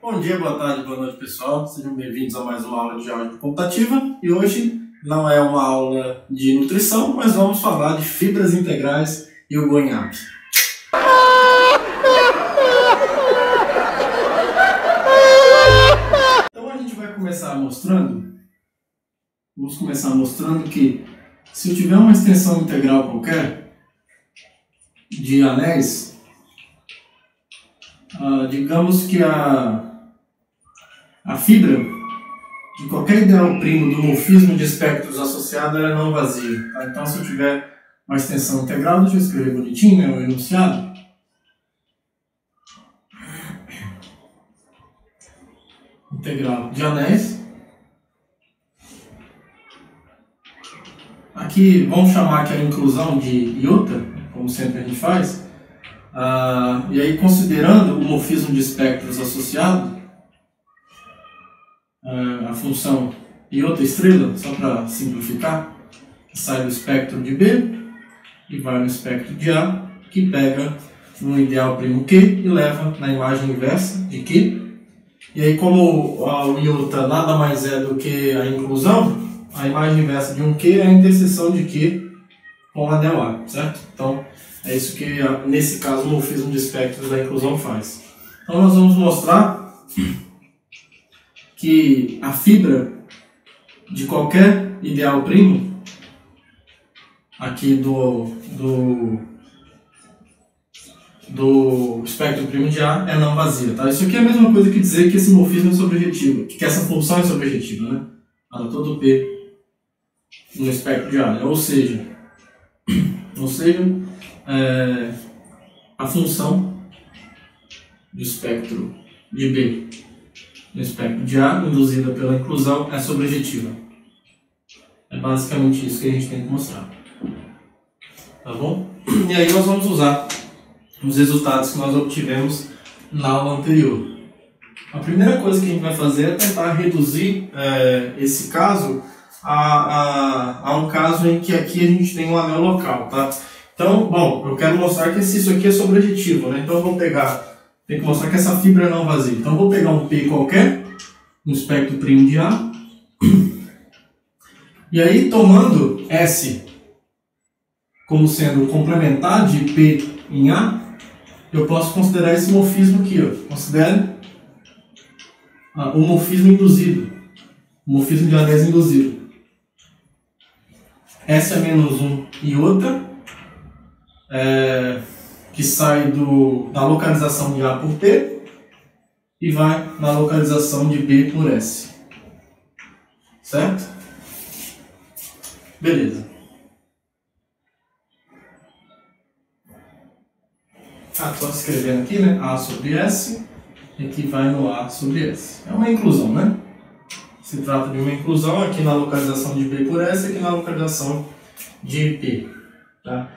Bom dia, boa tarde, boa noite, pessoal. Sejam bem-vindos a mais uma aula de álgebra computativa. E hoje não é uma aula de nutrição, mas vamos falar de fibras integrais e o going up. Então a gente vai começar mostrando. Vamos começar mostrando que se eu tiver uma extensão integral qualquer de anéis, digamos que a fibra de qualquer ideal primo do morfismo de espectros associado é não vazia. Tá? Então, se eu tiver uma extensão integral, deixa eu escrever bonitinho, né, o enunciado. Integral de anéis. Aqui, vamos chamar que a inclusão de iota, como sempre a gente faz. E aí, considerando o morfismo de espectros associado, a função iota estrela, só para simplificar, que sai do espectro de B e vai no espectro de A, que pega um ideal primo Q e leva na imagem inversa de Q. E aí, como o iota nada mais é do que a inclusão, a imagem inversa de um Q é a interseção de Q com o anel A, certo? Então, é isso que, nesse caso, o morfismo de espectros da inclusão faz. Então, nós vamos mostrar que a fibra de qualquer ideal primo, aqui do espectro primo de A, é não vazia. Tá? Isso aqui é a mesma coisa que dizer que esse morfismo é sobrejetivo, que essa função é sobrejetiva, né? Para todo P no espectro de A. Né? Ou seja, a função do espectro de B no espectro de A, induzida pela inclusão, é sobrejetiva. É basicamente isso que a gente tem que mostrar. Tá bom? E aí nós vamos usar os resultados que nós obtivemos na aula anterior. A primeira coisa que a gente vai fazer é tentar reduzir esse caso a um caso em que aqui a gente tem um anel local, tá? Então, bom, eu quero mostrar que isso aqui é sobrejetivo, né? Então eu vou pegar, tem que mostrar que essa fibra é não vazia. Então eu vou pegar um P qualquer, no espectro primo de A, e aí tomando S como sendo complementar de P em A, eu posso considerar esse morfismo aqui, ó. Considere o morfismo induzido, o morfismo de anéis induzido. S é menos 1 iota, que sai da localização de A por P e vai na localização de B por S. Certo? Beleza. Estou escrevendo aqui, né? A sobre S, e aqui vai no A sobre S. É uma inclusão, né? Se trata de uma inclusão aqui na localização de B por S e aqui na localização de P. Tá?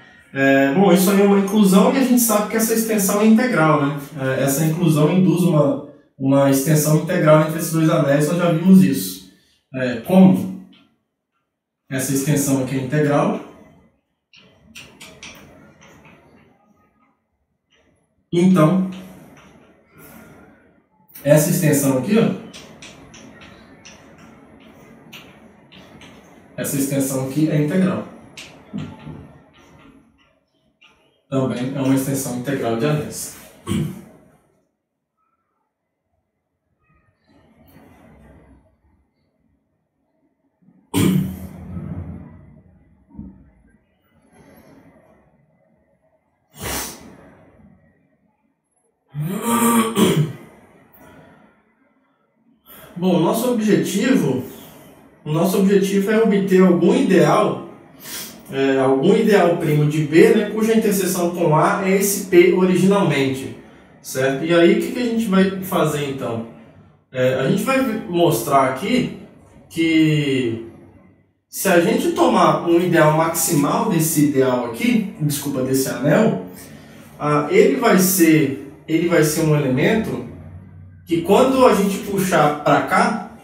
Bom, isso aí é uma inclusão e a gente sabe que essa extensão é integral, né? Essa inclusão induz uma extensão integral entre esses dois anéis, nós já vimos isso. Como essa extensão aqui é integral, então essa extensão aqui, ó, essa extensão aqui é integral. Também é uma extensão integral de anéis. Bom, o nosso objetivo é obter algum ideal primo de B, né, cuja interseção com A é esse P originalmente, certo? E aí o que a gente vai fazer então? A gente vai mostrar aqui que se a gente tomar um ideal maximal desse ideal aqui, desculpa, desse anel, ele vai ser um elemento que quando a gente puxar para cá,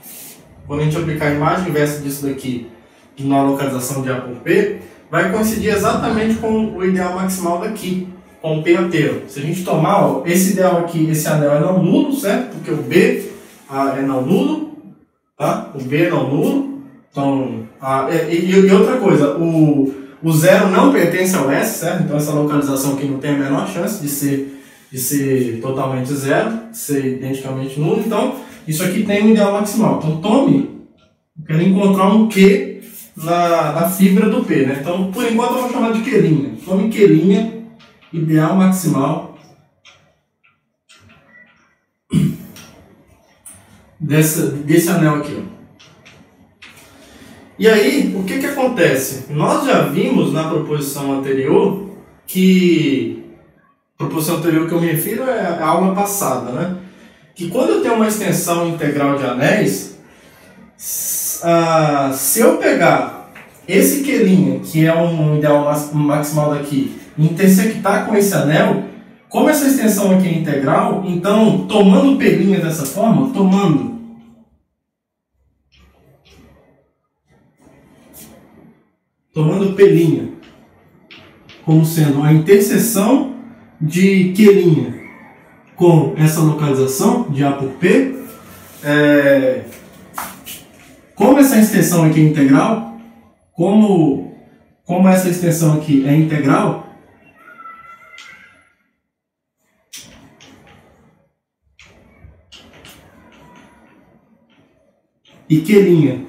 quando a gente aplicar a imagem inversa disso daqui na localização de A por P, vai coincidir exatamente com o ideal maximal daqui, com o PAP. Se a gente tomar, ó, esse ideal aqui, esse anel é não nulo, certo? Porque o B é não nulo, tá? O B é não nulo. Então, e outra coisa, o 0 não pertence ao S, certo? Então essa localização aqui não tem a menor chance de ser totalmente zero, de ser identicamente nulo. Então, isso aqui tem um ideal maximal. Então, tome, eu quero encontrar um Q na fibra do P, né? Então, por enquanto, eu vou chamar de Q'. Tome Q', ideal maximal desse anel aqui, ó. E aí, o que acontece? Nós já vimos na proposição anterior que... A proposição anterior que eu me refiro é a aula passada, né? Que quando eu tenho uma extensão integral de anéis, se eu pegar esse Q', que é um ideal maximal daqui, e intersectar com esse anel, como essa extensão aqui é integral, então, tomando P' dessa forma, tomando P' como sendo a interseção de Q' com essa localização de A por P, como essa extensão aqui é integral, como essa extensão aqui é integral, e Q',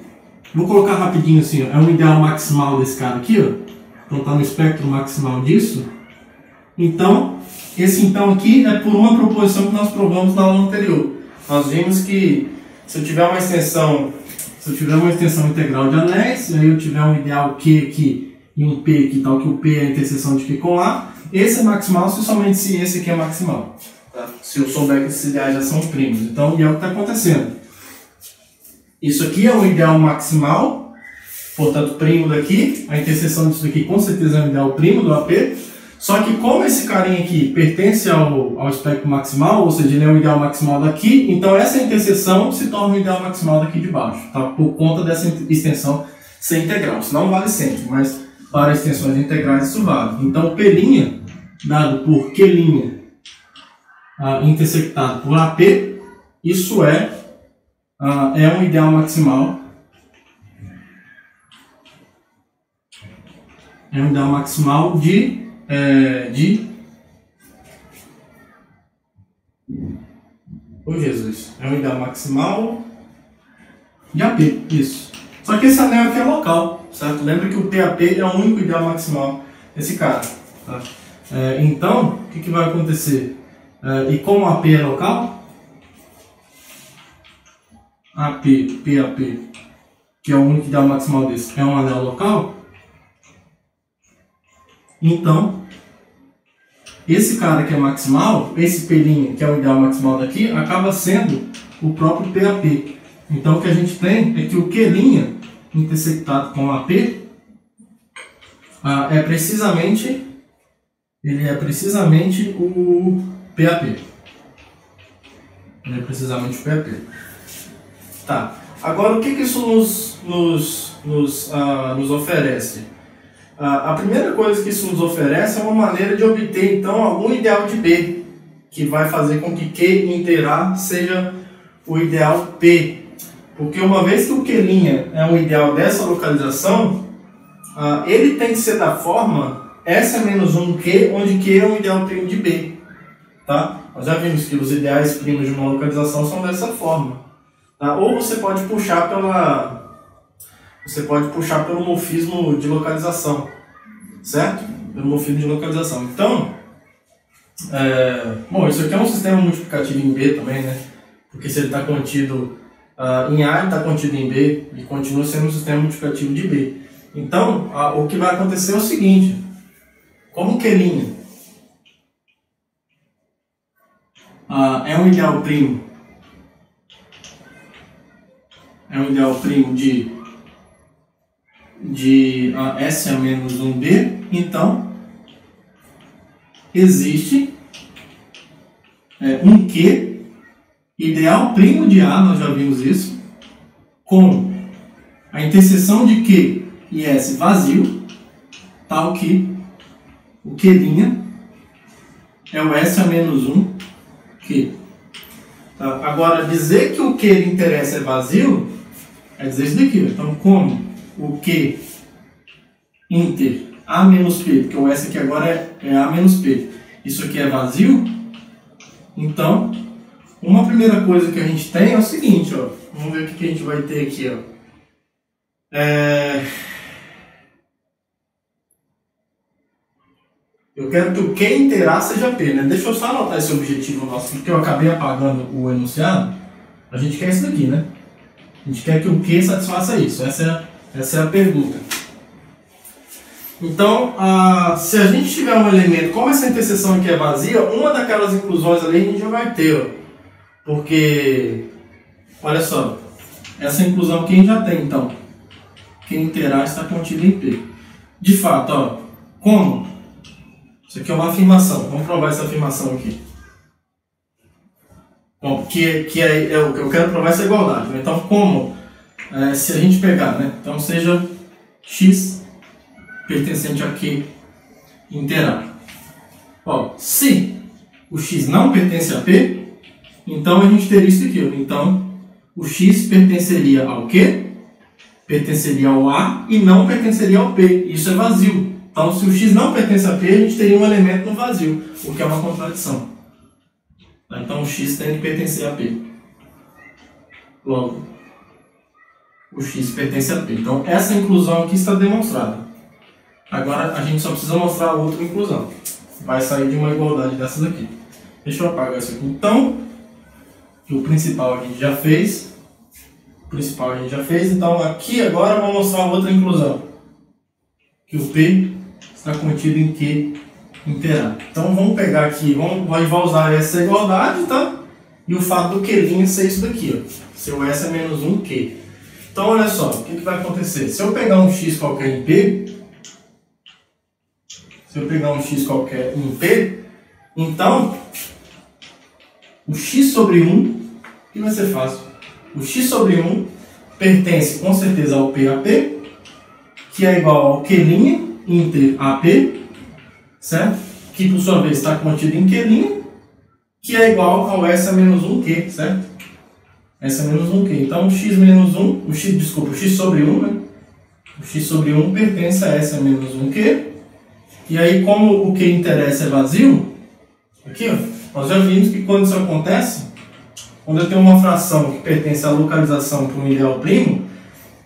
vou colocar rapidinho assim, ó, é um ideal maximal desse cara aqui, ó. Então está no espectro maximal disso. Então, esse então aqui é por uma proposição que nós provamos na aula anterior. Nós vimos que se eu tiver uma extensão integral de anéis, aí eu tiver um ideal Q aqui e um P aqui, tal que o P é a interseção de Q com A, esse é maximal somente se esse aqui é maximal. Tá? Se eu souber que esses ideais já são primos. Então, e é o que está acontecendo. Isso aqui é um ideal maximal, portanto, primo daqui. A interseção disso daqui com certeza é um ideal primo do AP. Só que como esse carinha aqui pertence ao espectro maximal, ou seja, ele é um ideal maximal daqui, então essa interseção se torna um ideal maximal daqui de baixo, tá? Por conta dessa extensão ser integral. Isso não vale sempre, mas para extensões integrais isso vale. Então, P' dado por Q' intersectado por AP, isso é um ideal maximal. É um ideal maximal de Jesus. É um ideal maximal de AP, isso. Só que esse anel aqui é local, certo? Lembra que o PAP é o único ideal maximal desse cara. Tá? Então, o que vai acontecer? E como AP é local, AP, PAP, que é o único ideal maximal desse, é um anel local, então, esse cara que é maximal, esse P', que é o ideal maximal daqui, acaba sendo o próprio PAP. Então, o que a gente tem é que o Q' intersectado com o AP é precisamente o PAP. Ele é precisamente o PAP. Tá. Agora, o que isso nos oferece? A primeira coisa que isso nos oferece é uma maneira de obter, então, algum ideal de B, que vai fazer com que Q inter A seja o ideal P. Porque uma vez que o Q' é um ideal dessa localização, ele tem que ser da forma S-1Q, onde Q é um ideal primo de B. Tá? Nós já vimos que os ideais primos de uma localização são dessa forma. Tá? Ou você pode puxar pelo morfismo de localização, certo? Pelo morfismo de localização. Então, bom, isso aqui é um sistema multiplicativo em B também, né? Porque se ele está contido em A, ele está contido em B, e continua sendo um sistema multiplicativo de B. Então, o que vai acontecer é o seguinte: como o Q' é um ideal primo, de S-1B, então existe um Q ideal primo de A, nós já vimos isso, com a interseção de Q e S vazio, tal que o Q' é o S a menos 1 Q. Tá? Agora, dizer que o Q de interesse é vazio é dizer isso daqui. Então, como o Q inter A menos P, porque o S aqui agora é A menos P, isso aqui é vazio, então, uma primeira coisa que a gente tem é o seguinte, ó, vamos ver o que a gente vai ter aqui. Ó. Eu quero que o Q inter A seja P, né? Deixa eu só anotar esse objetivo nosso, porque eu acabei apagando o enunciado. A gente quer isso daqui, né? A gente quer que o Q satisfaça isso. Essa é a pergunta. Então, se a gente tiver um elemento, como essa interseção aqui é vazia, uma daquelas inclusões ali a gente já vai ter, ó. Porque, olha só, essa inclusão aqui a gente já tem, então. Q inter A está contido em P. De fato, ó, como? Isso aqui é uma afirmação. Vamos provar essa afirmação aqui. Bom, eu quero provar essa igualdade. Né? Então, como? Se a gente pegar, né? Então, seja x pertencente a Q inter A. Ó, se o x não pertence a P, então a gente teria isso aqui. Ó. Então, o x pertenceria ao Q, pertenceria ao A e não pertenceria ao P. Isso é vazio. Então, se o x não pertence a P, a gente teria um elemento no vazio, o que é uma contradição. Então, o x tem que pertencer a P. Logo, o x pertence a P. Então, essa inclusão aqui está demonstrada. Agora, a gente só precisa mostrar outra inclusão. Vai sair de uma igualdade dessas aqui. Deixa eu apagar isso aqui. Então, o principal a gente já fez. Então, aqui agora vou mostrar outra inclusão. Que o P está contido em Q inter A. Então vamos pegar aqui, vai usar essa igualdade, tá? E o fato do Q' ser isso daqui, ó. Seu S é menos 1 Q. Então olha só, o que vai acontecer? Se eu pegar um X qualquer em P, então o X sobre 1, que vai ser fácil. O X sobre 1 pertence com certeza ao PAP, que é igual ao Q' inter AP, certo? Que por sua vez está contido em Q', que é igual ao S a menos 1Q, certo? S a menos 1Q. Então o X menos 1, o X sobre 1, né? O X sobre 1 pertence a S a menos 1Q. E aí, como o Q interessa é vazio, aqui, ó, nós já vimos que quando isso acontece, quando eu tenho uma fração que pertence à localização para um ideal primo,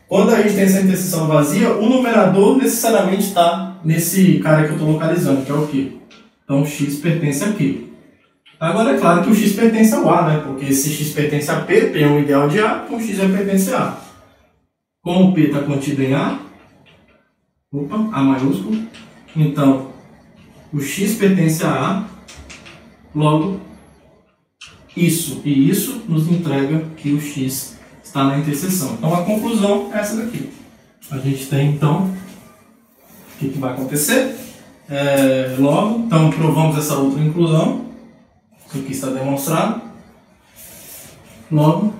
quando a gente tem essa interseção vazia, o numerador necessariamente está nesse cara que eu estou localizando, que é o Q. Então, o x pertence a Q. Agora, é claro que o x pertence ao A, né? Porque se x pertence a P, P é um ideal de A, então x já pertence a A. Como o P está contido em A, A maiúsculo, então, o x pertence a A, logo, isso e isso nos entrega que o x está na interseção. Então a conclusão é essa daqui. A gente tem então o que vai acontecer? Logo, então provamos essa outra inclusão. Isso aqui está demonstrado. Logo,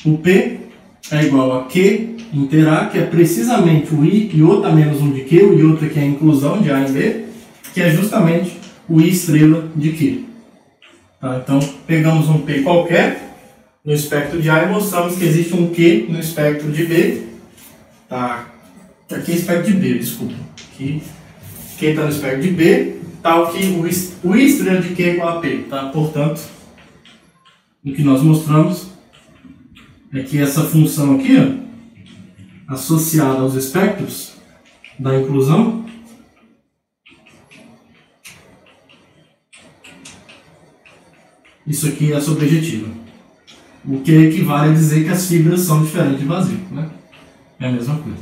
o P é igual a Q inter A, que é precisamente o I iota menos 1 de Q, o iota que é a inclusão de A em B, que é justamente o I estrela de Q. Tá? Então pegamos um P qualquer no espectro de A e mostramos que existe um Q no espectro de B. Tá? Aqui é espectro de B, desculpa. Aqui, Q está no espectro de B, tal que o I estrela de Q é igual a P. Tá? Portanto, o que nós mostramos é que essa função aqui, ó, associada aos espectros da inclusão, isso aqui é a sobrejetiva. O que equivale a dizer que as fibras são diferentes de vazio, né? É a mesma coisa.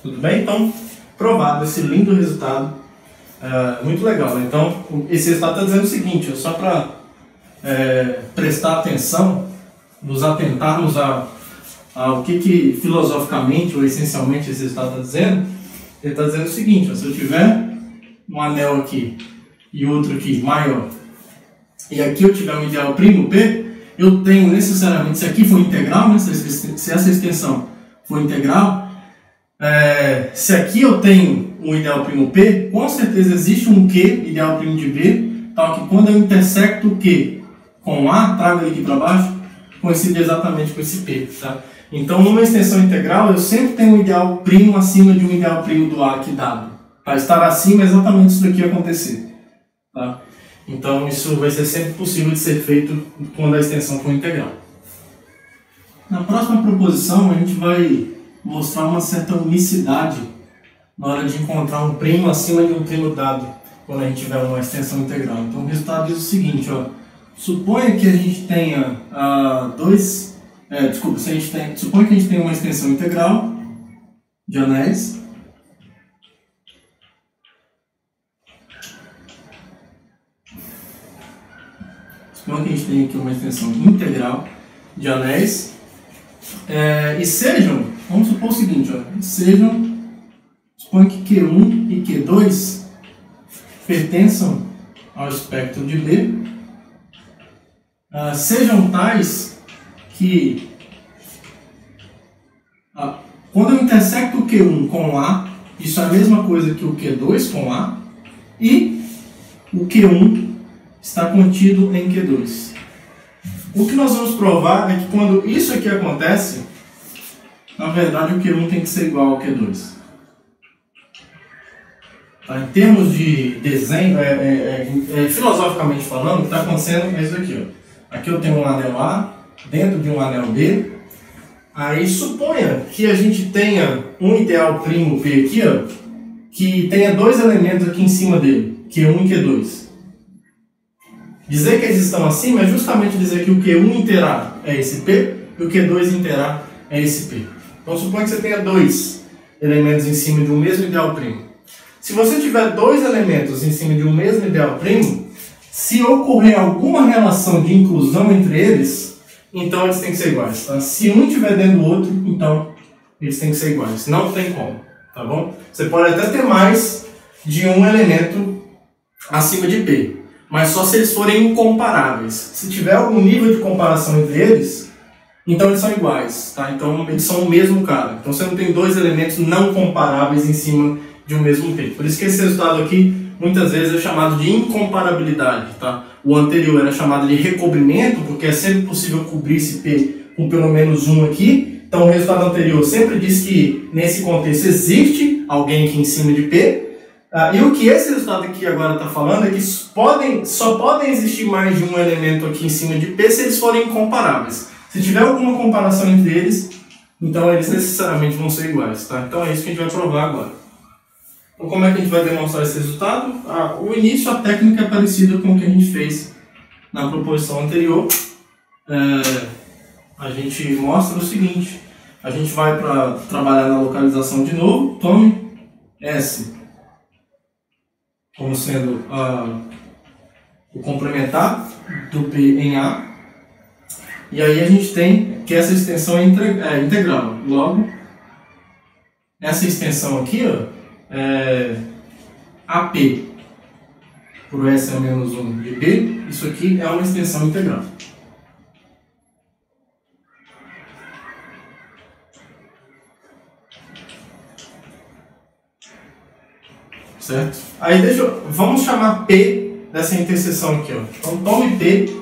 Tudo bem? Então, provado esse lindo resultado. Muito legal, né? Então, esse resultado está dizendo o seguinte, ó, só para prestar atenção, nos atentarmos ao que filosoficamente ou essencialmente esse resultado está dizendo. Ele está dizendo o seguinte, ó, se eu tiver um anel aqui e outro aqui maior, e aqui eu tiver um ideal primo P, eu tenho necessariamente, se aqui for integral, né, se essa extensão for integral, se aqui eu tenho um ideal primo P, com certeza existe um Q ideal primo de B tal que quando eu intersecto o Q com A, trago ele aqui para baixo, coincide exatamente com esse P. Tá? Então, numa extensão integral, eu sempre tenho um ideal primo acima de um ideal primo do A aqui dado. Para estar acima, exatamente isso daqui acontecer. Tá? Então, isso vai ser sempre possível de ser feito quando a extensão for integral. Na próxima proposição, a gente vai mostrar uma certa unicidade na hora de encontrar um primo acima de um primo dado, quando a gente tiver uma extensão integral. Então, o resultado diz o seguinte, ó. Suponha que a gente tenha suponha que a gente tenha uma extensão integral de anéis. Suponha que a gente tenha aqui uma extensão integral de anéis. E sejam, vamos supor o seguinte, ó, suponha que Q1 e Q2 pertençam ao espectro de B, sejam tais que quando eu intersecto o Q1 com A, isso é a mesma coisa que o Q2 com A, e o Q1 está contido em Q2. O que nós vamos provar é que quando isso aqui acontece, na verdade o Q1 tem que ser igual ao Q2. Tá? Em termos de desenho, filosoficamente falando, o que está acontecendo é isso aqui. Ó. Aqui eu tenho um anel A dentro de um anel B. Aí suponha que a gente tenha um ideal primo P aqui, ó, que tenha dois elementos aqui em cima dele, Q1 e Q2. Dizer que eles estão acima é justamente dizer que o Q1 interar é esse P e o Q2 interar é esse P. Então suponha que você tenha dois elementos em cima de um mesmo ideal primo. Se você tiver dois elementos em cima de um mesmo ideal primo, se ocorrer alguma relação de inclusão entre eles, então eles têm que ser iguais. Tá? Se um estiver dentro do outro, então eles têm que ser iguais. Não tem como, tá bom? Você pode até ter mais de um elemento acima de P, mas só se eles forem incomparáveis. Se tiver algum nível de comparação entre eles, então eles são iguais. Tá? Então eles são o mesmo cara. Então você não tem dois elementos não comparáveis em cima de um mesmo P. Por isso que esse resultado aqui muitas vezes é chamado de incomparabilidade. Tá? O anterior era chamado de recobrimento, porque é sempre possível cobrir esse P com pelo menos um aqui. Então o resultado anterior sempre diz que nesse contexto existe alguém aqui em cima de P. E o que esse resultado aqui agora está falando é que só podem existir mais de um elemento aqui em cima de P se eles forem incomparáveis. Se tiver alguma comparação entre eles, então eles necessariamente vão ser iguais. Tá? Então é isso que a gente vai provar agora. Então, como é que a gente vai demonstrar esse resultado? O início, a técnica é parecida com o que a gente fez na proposição anterior. A gente mostra o seguinte, a gente vai para trabalhar na localização de novo, tome S como sendo o complementar do P em A, e aí a gente tem que essa extensão é integral. Logo, essa extensão aqui, ó, AP por S a menos 1 de B, isso aqui é uma extensão integral. Certo? Aí vamos chamar P dessa interseção aqui, ó. Então tome P,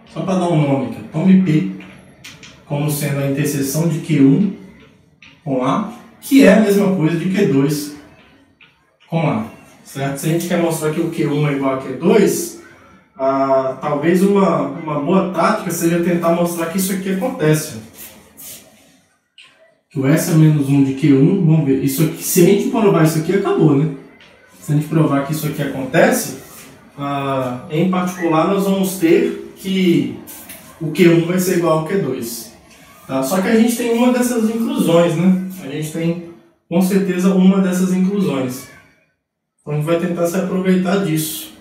só para dar um nome aqui, tome P como sendo a interseção de Q1 com A, que é a mesma coisa de Q2 com A, certo? Se a gente quer mostrar que o Q1 é igual a Q2, talvez uma boa tática seja tentar mostrar que isso aqui acontece. Que o S é menos 1 de Q1, vamos ver, isso aqui, se a gente provar isso aqui, acabou, né? Se a gente provar que isso aqui acontece, em particular nós vamos ter que o Q1 vai ser igual ao Q2. Tá? Só que a gente tem uma dessas inclusões, né? A gente tem com certeza uma dessas inclusões. Então a gente vai tentar se aproveitar disso.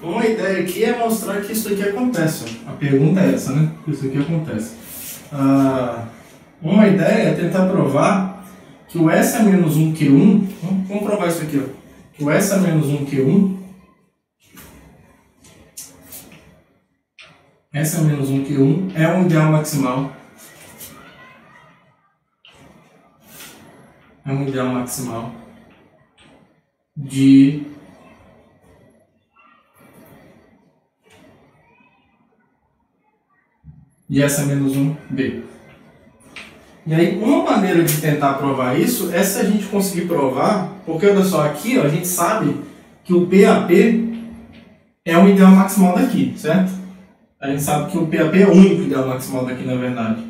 Uma ideia aqui é mostrar que isso aqui acontece. A pergunta é essa, né? Que isso aqui acontece. Uma ideia é tentar provar que o S é menos 1 Q1, vamos provar isso aqui, ó. Que o S é menos 1 Q1, S é menos 1 Q1 é um ideal maximal. de S-1B. E aí, uma maneira de tentar provar isso é se a gente conseguir provar, porque olha só, aqui ó, a gente sabe que o PAP é o ideal maximal daqui, certo? A gente sabe que o PAP é o único ideal maximal daqui, na verdade.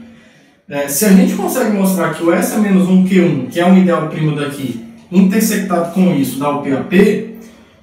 Se a gente consegue mostrar que o S-1Q1, que é um ideal primo daqui, intersectado com isso dá o PAP,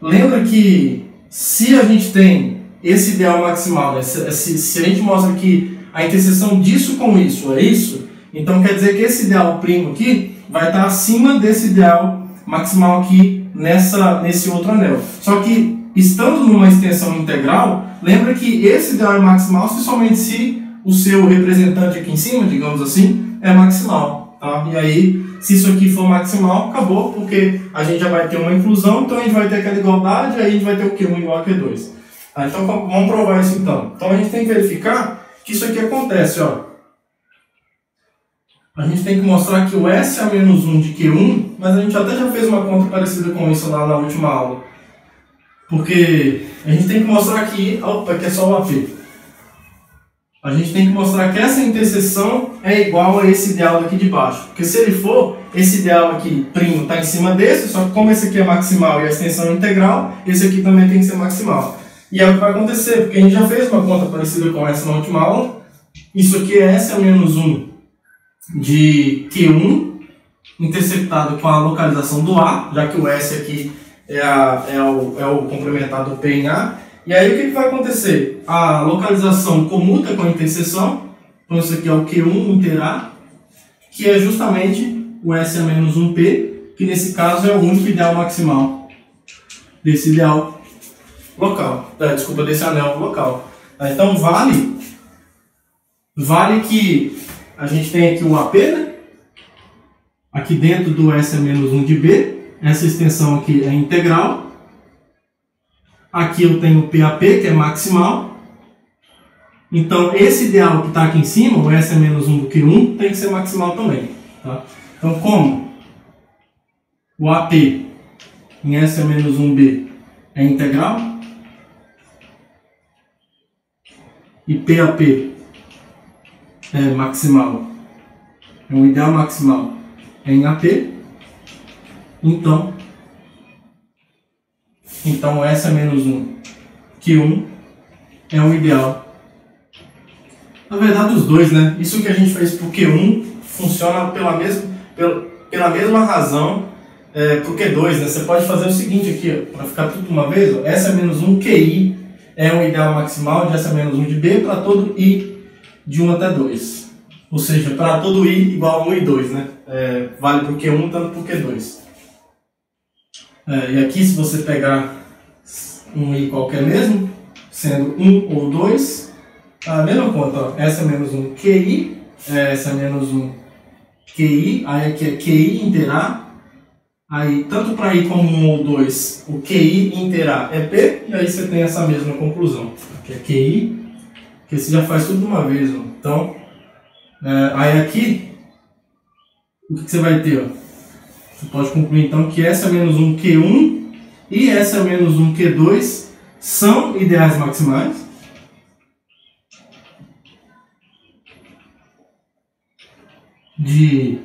lembra que se a gente tem esse ideal maximal, né, se a gente mostra que a interseção disso com isso é isso, então quer dizer que esse ideal primo aqui vai estar acima desse ideal maximal aqui nesse outro anel. Só que, estando numa extensão integral, lembra que esse ideal é maximal somente se o seu representante aqui em cima, digamos assim, é maximal. Tá? E aí, se isso aqui for maximal, acabou, porque a gente já vai ter uma inclusão, então a gente vai ter aquela igualdade, aí a gente vai ter o Q1 igual a Q2. Tá? Então vamos provar isso então. Então a gente tem que verificar que isso aqui acontece. Ó. A gente tem que mostrar que o S é menos 1 de Q1, mas a gente até já fez uma conta parecida com isso lá na última aula. Porque a gente tem que mostrar aqui, opa, que é só o AP. A gente tem que mostrar que essa interseção é igual a esse ideal daqui de baixo. Porque se ele for, esse ideal aqui, primo, está em cima desse, só que como esse aqui é maximal e a extensão é integral, esse aqui também tem que ser maximal. E é o que vai acontecer, porque a gente já fez uma conta parecida com essa na última aula. Isso aqui é S a menos 1 de Q1 intersectado com a localização do A, já que o S aqui é o complementar do P em A. E aí o que vai acontecer? A localização comuta com a interseção, então isso aqui é o Q1 inter A, que é justamente o S a menos 1P, que nesse caso é o único ideal maximal desse ideal local, desculpa, desse anel local. Então vale que a gente tem aqui o AP, né? Aqui dentro do S a menos 1 de B, essa extensão aqui é integral. Aqui eu tenho o PAP, que é maximal. Então esse ideal que está aqui em cima, o S a menos 1 do Q1, tem que ser maximal também. Tá? Então como o AP em S a menos 1B é integral, e PAP é maximal, é um ideal maximal em AP, então o S a menos 1 Q1 é um ideal. Na verdade os dois, né? Isso que a gente fez para o Q1 funciona pela mesma razão para o Q2, né? Você pode fazer o seguinte aqui, para ficar tudo de uma vez, ó, S a menos 1 QI é um ideal maximal de S a menos 1 de B para todo I de 1 até 2. Ou seja, para todo I igual a 1 e 2, né? Vale para o Q1, tanto para o Q2. E aqui, se você pegar um I qualquer mesmo, sendo 1 ou 2, a mesma conta, ó, S a menos 1 QI, S a menos 1 QI, aí aqui é QI inter A, aí tanto para I como 1 ou 2, o QI inter A é P, e aí você tem essa mesma conclusão, que é QI, que você já faz tudo de uma vez, ó. Então, aí aqui, o que você vai ter? Ó? Você pode concluir então que S a menos 1 Q1 e S a menos 1 Q2 são ideais maximais. De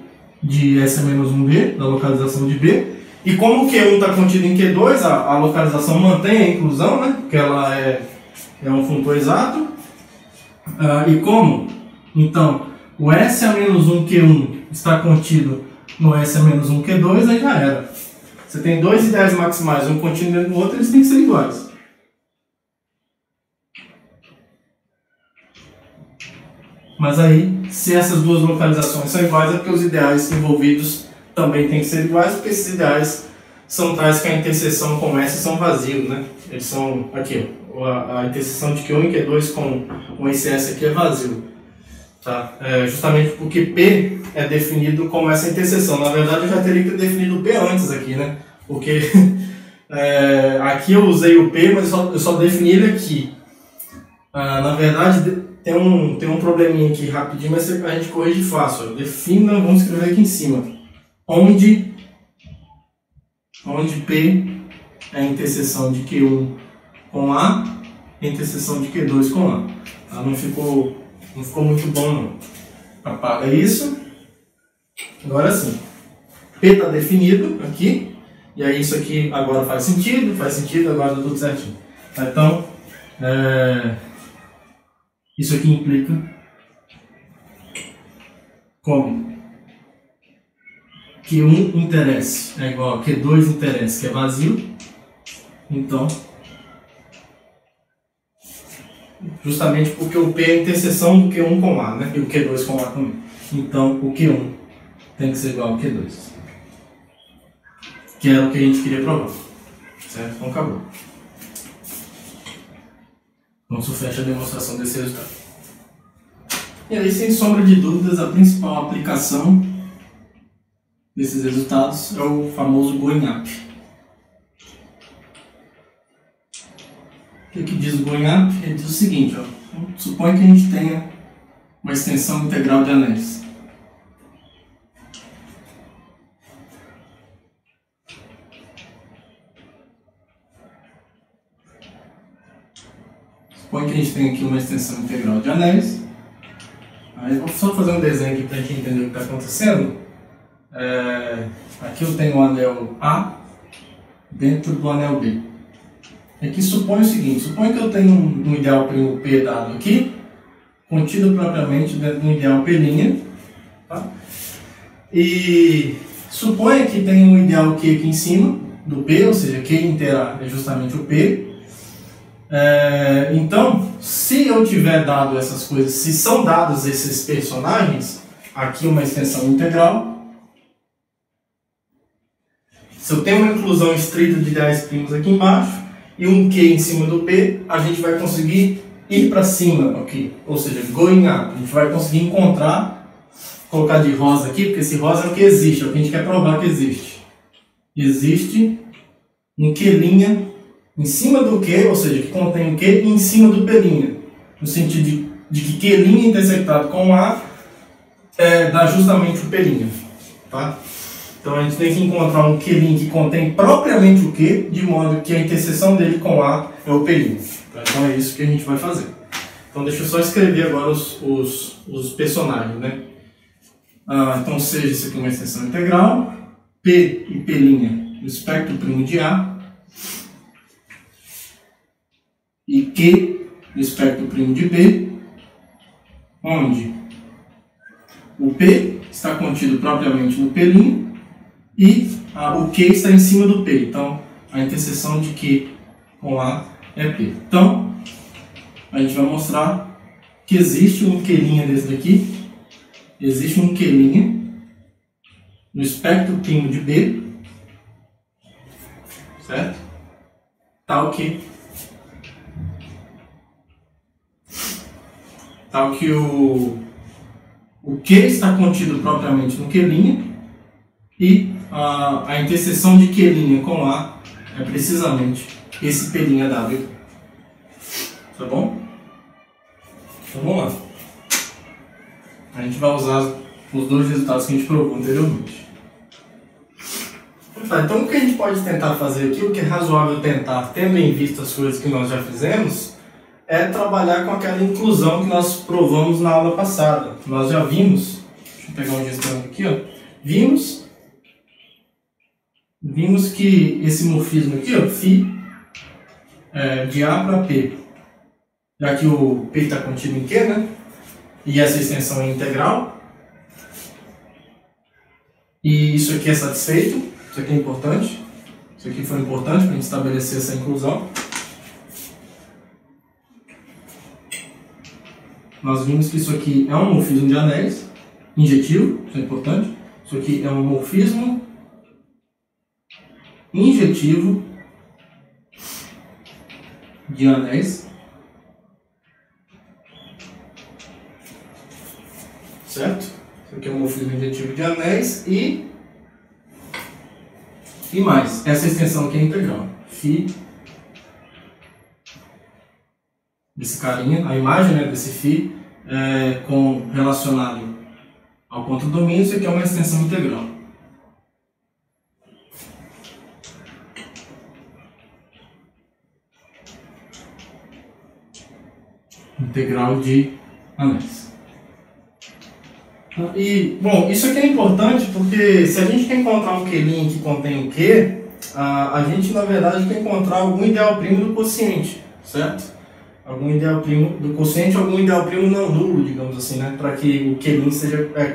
S a menos 1B, da localização de B. E como o Q1 está contido em Q2, a localização mantém a inclusão, né? Porque ela é um funtor exato. E como, então, o S a menos 1 Q1 está contido no S a menos 1 Q2, aí já era. Você tem dois ideais maximais, um contínuo dentro do outro, eles têm que ser iguais. Mas aí, se essas duas localizações são iguais, é porque os ideais envolvidos também têm que ser iguais, porque esses ideais são tais que a interseção com S são vazios, né? Eles são, aqui, a interseção de Q1 e Q2 com esse S aqui é vazio. Tá? Justamente porque P é definido como essa interseção. Na verdade, eu já teria que ter definido P antes aqui, né? Porque aqui eu usei o P, mas eu só defini ele aqui. Na verdade, tem um probleminha aqui rapidinho, mas a gente corrige fácil. Defina, vamos escrever aqui em cima. Onde P é a interseção de Q1 com A e a interseção de Q2 com A. Tá? Não ficou muito bom não. Apaga isso. Agora sim. P está definido aqui. E aí isso aqui agora faz sentido, agora está tudo certinho. Então, isso aqui implica como Q1 interesse é igual a Q2 interesse, que é vazio. Então, justamente porque o P é a interseção do Q1 com A, né? E o Q2 com A também. Então, o Q1 tem que ser igual ao Q2. Que era o que a gente queria provar. Certo? Então, acabou. Então, isso fecha a demonstração desse resultado. E aí, sem sombra de dúvidas, a principal aplicação desses resultados é o famoso going up. O que diz o going up? Ele diz o seguinte, ó, supõe que a gente tenha uma extensão integral de anéis. Supõe que a gente tenha aqui uma extensão integral de anéis. Aí eu vou só fazer um desenho aqui para a gente entender o que está acontecendo. Aqui eu tenho o anel A dentro do anel B. Aqui supõe o seguinte, supõe que eu tenho um ideal primo P dado aqui, contido propriamente dentro do ideal P', tá? E suponha que tem um ideal Q aqui em cima do P, ou seja, Q inteira é justamente o P. Então, se eu tiver dado essas coisas, se são dados esses personagens, aqui uma extensão integral. Se eu tenho uma inclusão estrita de ideais primos aqui embaixo e um Q em cima do P, a gente vai conseguir ir para cima aqui, ou seja, going up. A gente vai conseguir encontrar, colocar de rosa aqui, porque esse rosa é o que existe, é o que a gente quer provar que existe. Existe um Q' em cima do Q, ou seja, que contém o Q em cima do P', no sentido de que Q' intersectado com A dá justamente o P', tá? Então a gente tem que encontrar um Q' que contém propriamente o Q, de modo que a interseção dele com A é o P'. Então é isso que a gente vai fazer. Então deixa eu só escrever agora os personagens, né? Então seja isso aqui uma extensão integral, P e P' no espectro primo de A, e Q no espectro primo de B, onde o P está contido propriamente no P' e o Q está em cima do P. Então, a interseção de Q com A é P. Então, a gente vai mostrar que existe um Q' desse daqui, existe um Q' no espectro primo de B, certo? Tal que o Q está contido propriamente no Q' e a interseção de Q' com A é precisamente esse P' W. Tá bom? Então vamos lá. A gente vai usar os dois resultados que a gente provou anteriormente. Tá, então o que a gente pode tentar fazer aqui, o que é razoável tentar, tendo em vista as coisas que nós já fizemos, é trabalhar com aquela inclusão que nós provamos na aula passada. Nós já vimos, deixa eu pegar um gestão aqui, ó, vimos que esse morfismo aqui, ó, φ, de A para P, já que o P está contido em Q, né? E essa extensão é integral. E isso aqui é satisfeito, isso aqui é importante. Isso aqui foi importante para a gente estabelecer essa inclusão. Nós vimos que isso aqui é um morfismo de anéis injetivo, isso é importante. Isso aqui é um morfismo injetivo de anéis, certo? Isso aqui é um morfismo injetivo de anéis e mais, essa extensão aqui é integral, φ desse carinha, a imagem, né, desse φ relacionado ao contradomínio, isso aqui é uma extensão integral. integral de anéis. E, bom, isso aqui é importante porque se a gente quer encontrar um Q' que contém o Q, a gente, na verdade, quer encontrar algum ideal primo do quociente, certo? Algum ideal primo do quociente, algum ideal primo não nulo, digamos assim, né? Para que o Q'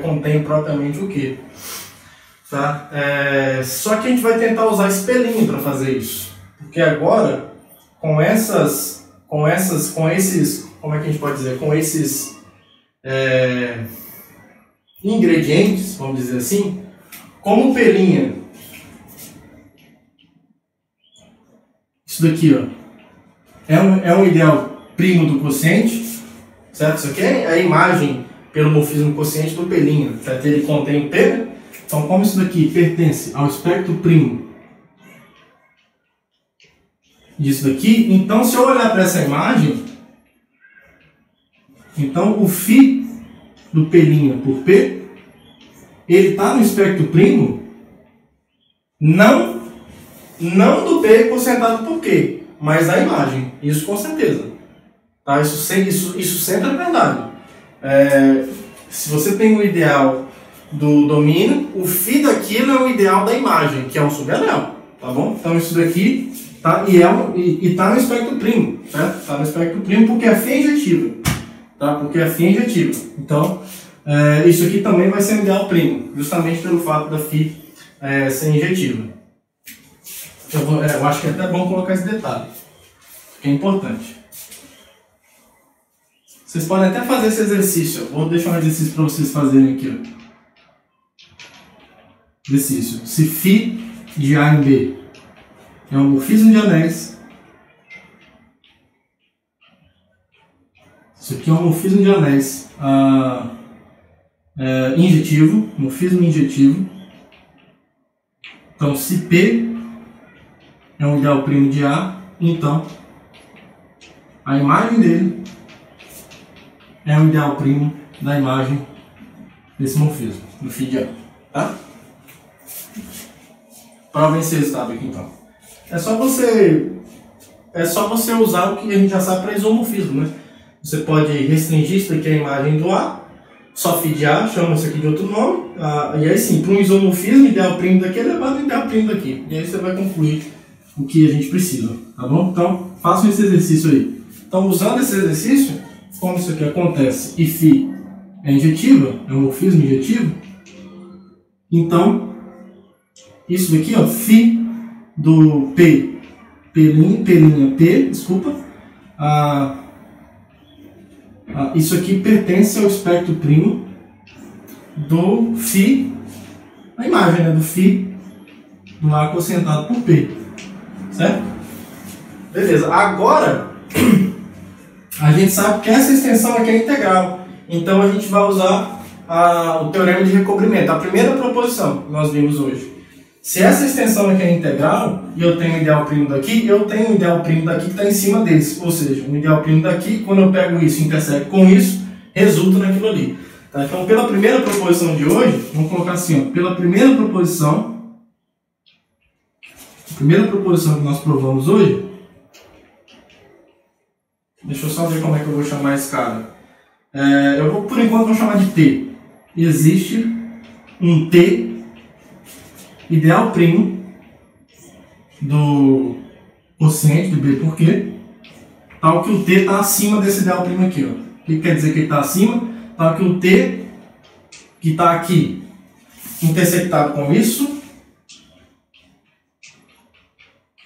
contenha propriamente o Q. Tá? Só que a gente vai tentar usar espelhinho para fazer isso. Porque agora, com esses, como é que a gente pode dizer? Com esses ingredientes, vamos dizer assim, como pelinha, isso daqui, ó, é um ideal primo do quociente, certo? Isso aqui é a imagem pelo morfismo quociente do pelinha, certo? Ele contém o P, né? Então, como isso daqui pertence ao espectro primo disso daqui, então se eu olhar para essa imagem, então o φ do pelinha por P, ele está no espectro primo, não do P quocientado por Q, mas da imagem, isso com certeza. Tá? Isso sempre é verdade. Se você tem um ideal do domínio, o φ daquilo é o ideal da imagem, que é um subanel, tá bom? Então isso daqui tá, tá no espectro primo, certo? Tá no espectro primo porque a φ é injetiva, tá? Porque a φ é injetiva. Então, isso aqui também vai ser um ideal primo, justamente pelo fato da φ ser injetiva. Eu acho que é até bom colocar esse detalhe, que é importante. Vocês podem até fazer esse exercício. Vou deixar um exercício para vocês fazerem aqui. Ó. Exercício. Se φ de A em B é um morfismo de anéis, isso aqui é um morfismo de anéis injetivo, morfismo injetivo. Então, se P é um ideal primo de A, então a imagem dele é um ideal primo da imagem desse morfismo, do φ de A. Tá? Para vencer esse tab aqui, então. É só você usar o que a gente já sabe para isomorfismo, né? Você pode restringir isso daqui à imagem do A, só φ de A, chama isso aqui de outro nome, e aí sim, para um isomorfismo, ideal primo daqui é elevado ao ideal primo daqui. E aí você vai concluir o que a gente precisa, tá bom? Então, façam esse exercício aí. Então, usando esse exercício, como isso aqui acontece e φ é injetiva, é um morfismo injetivo, então, isso daqui, ó, φ do P, pelinha P, desculpa, isso aqui pertence ao espectro primo do φ, a imagem, né, do φ do A quocientado por P, certo? Beleza, agora a gente sabe que essa extensão aqui é integral, então a gente vai usar o teorema de recobrimento, a primeira proposição que nós vimos hoje. Se essa extensão aqui é integral, e eu tenho um ideal primo daqui, eu tenho um ideal primo daqui que está em cima desse. Ou seja, um ideal primo daqui, quando eu pego isso e interseco com isso, resulta naquilo ali. Tá? Então, pela primeira proposição de hoje, vamos colocar assim, ó, pela primeira proposição que nós provamos hoje, deixa eu só ver como é que eu vou chamar esse cara. Por enquanto, vou chamar de T. Existe um T ideal primo do quociente de B por Q, tal que o T está acima desse ideal primo aqui. Ó. O que quer dizer que ele está acima? Tal que o T que está aqui intersectado com isso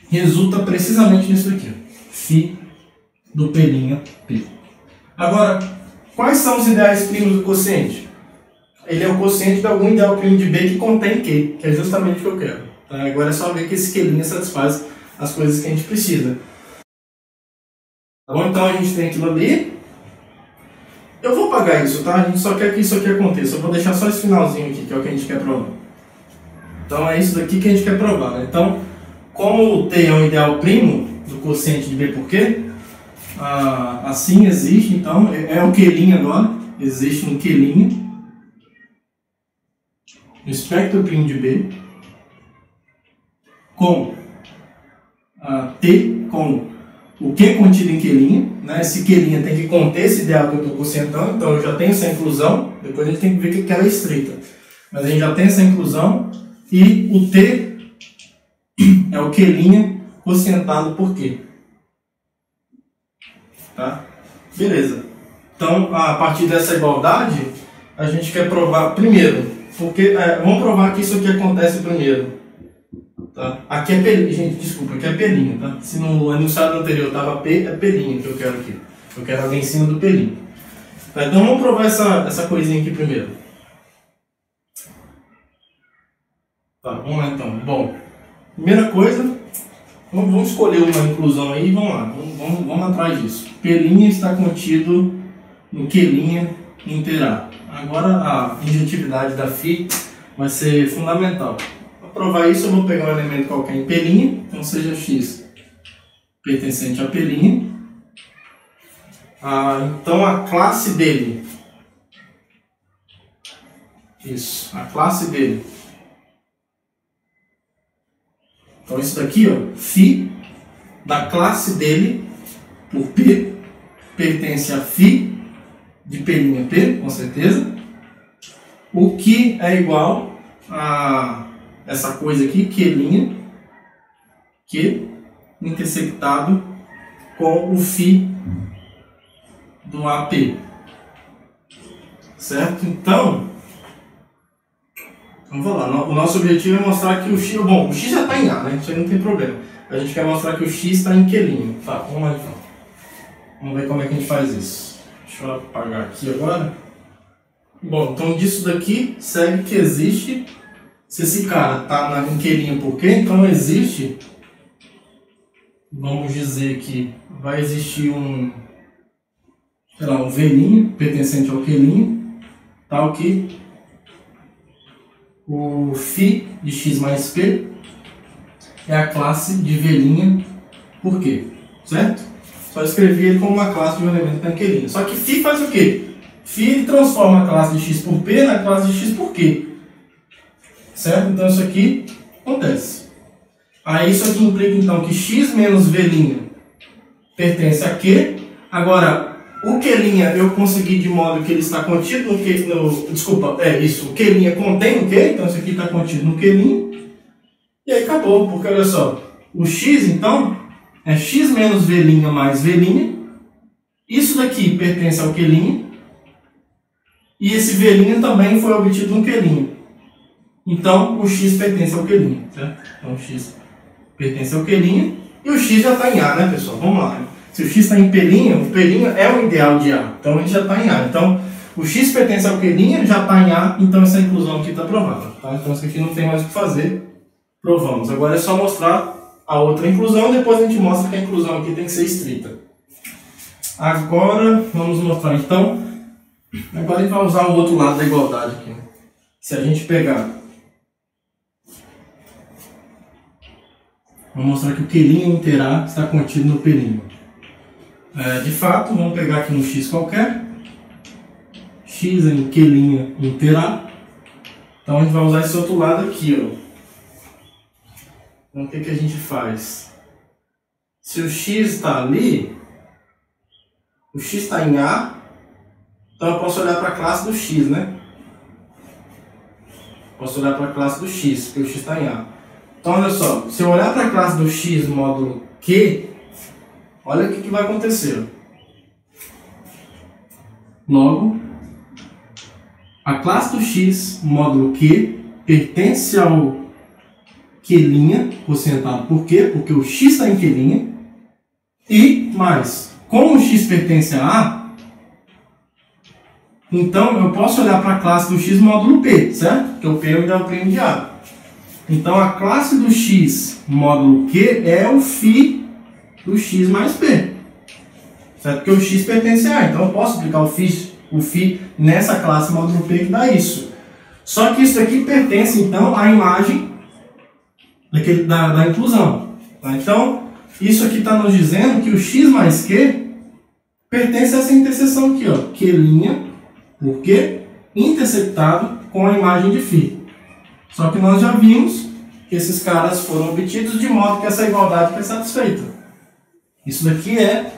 resulta precisamente nisso aqui. Φ do P'. Agora, quais são os ideais primos do quociente? Ele é o quociente de algum ideal primo de B que contém Q, que é justamente o que eu quero. Tá? Agora é só ver que esse Q' satisfaz as coisas que a gente precisa. Tá bom? Então a gente tem aquilo ali. Eu vou apagar isso, tá? A gente só quer que isso aqui aconteça. Eu vou deixar só esse finalzinho aqui, que é o que a gente quer provar. Então é isso daqui que a gente quer provar. Né? Então, como o T é um ideal primo do quociente de B por Q, assim existe, então, é o Q' agora. Existe um Q' no espectro primo de B com T com o Q contido em Q', né? Esse Q' tem que conter esse ideal que eu estou quocientando, então eu já tenho essa inclusão, depois a gente tem que ver que ela é estreita. Mas a gente já tem essa inclusão, e o T é o Q' quocientado por Q. Tá? Beleza. Então, a partir dessa igualdade, a gente quer provar primeiro, porque vamos provar que isso aqui acontece primeiro. Tá? Aqui é P', gente, desculpa, aqui é P', tá? Se no enunciado anterior estava P, é P' que eu quero aqui. Eu quero alguém em cima do P'. Tá? Então vamos provar essa coisinha aqui primeiro. Tá, vamos lá então. Bom, primeira coisa, vamos escolher uma inclusão aí e vamos lá. Vamos atrás disso. P' está contido no Q' inter A. Agora a injetividade da φ vai ser fundamental. Para provar isso, eu vou pegar um elemento qualquer em P', então seja x pertencente a P'. Então a classe dele, isso, a classe dele. Então isso daqui, ó, φ da classe dele por P pertence a φ de P', com certeza, o que é igual a essa coisa aqui, Q', Q intersectado com o φ do AP. Certo? Então, vamos lá. O nosso objetivo é mostrar que o x... Bom, o x já está em A, né? Isso aí não tem problema. A gente quer mostrar que o x está em Q'. Tá, vamos lá então. Vamos ver como é que a gente faz isso. Deixa eu apagar aqui agora. Bom, então disso daqui segue que existe... Se esse cara está em Q' por quê? Então existe... Vamos dizer que vai existir um V' pertencente ao Q', tal que o φ de x mais p é a classe de V' por Q, certo? Só escrevi ele como uma classe de um elemento que está em Q'. Só que φ faz o quê? Φ ele transforma a classe de x por p na classe de x por Q, certo? Então isso aqui acontece. Aí isso aqui implica então que x menos V' pertence a Q. Agora, o Q' eu consegui de modo que ele está contido no Q... desculpa, isso. O Q' contém o Q, então isso aqui está contido no Q'. E aí acabou, porque olha só. O x, então, é x menos V' mais V'. Isso daqui pertence ao Q'. E esse V' também foi obtido no Q'. Então, o x pertence ao Q', certo? Então, o x pertence ao Q' e o x já está em A, né, pessoal? Vamos lá. Se o x está em P', o P' é o ideal de A. Então, a gente já está em A. Então, o x pertence ao Q', já está em A, então essa inclusão aqui está provada. Tá? Então, isso aqui não tem mais o que fazer. Provamos. Agora é só mostrar a outra inclusão, depois a gente mostra que a inclusão aqui tem que ser estrita. Agora, vamos mostrar então. Agora a gente vai usar o outro lado da igualdade aqui. Se a gente pegar... Vamos mostrar que o Q' inter A está contido no P'. De fato, vamos pegar aqui um x qualquer. X em Q' inter A. Então a gente vai usar esse outro lado aqui, ó. Então o que a gente faz? Se o x está ali, o x está em A, então eu posso olhar para a classe do x, né? Posso olhar para a classe do x, porque o x está em A. Então olha só, se eu olhar para a classe do x módulo Q, olha o que vai acontecer. Logo, a classe do x módulo Q pertence ao Q' quocientado por Q, porque o x está em Q', e mais, como o x pertence a A, então eu posso olhar para a classe do x módulo P, certo? Porque o P é o ideal primo de A. Então a classe do x módulo Q é o φ do x mais P, certo? Porque o x pertence a A, então eu posso aplicar o φ nessa classe módulo P que dá isso. Só que isso aqui pertence então à imagem da inclusão. Tá? Então, isso aqui está nos dizendo que o x mais q pertence a essa interseção aqui, ó, Q' por Q intersectado com a imagem de φ. Só que nós já vimos que esses caras foram obtidos de modo que essa igualdade foi satisfeita. Isso daqui é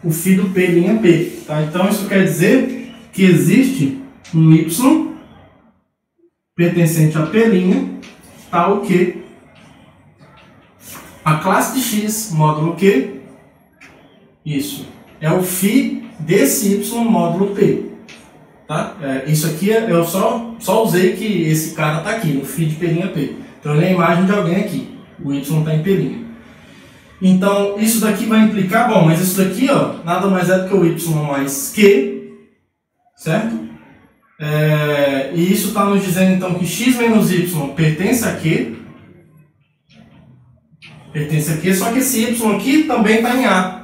o φ do P' P. Tá? Então isso quer dizer que existe um Y pertencente a P', tal que a classe de X módulo Q, isso, é o φ desse Y módulo P. Tá? Isso aqui eu só usei que esse cara está aqui, no φ de P', P. Então ele é a imagem de alguém aqui. O Y está em P'. Então isso daqui vai implicar, bom, mas isso daqui ó, nada mais é do que o Y mais Q, certo? E isso está nos dizendo então que X menos Y pertence a Q. Pertence a Q, só que esse Y aqui também está em A.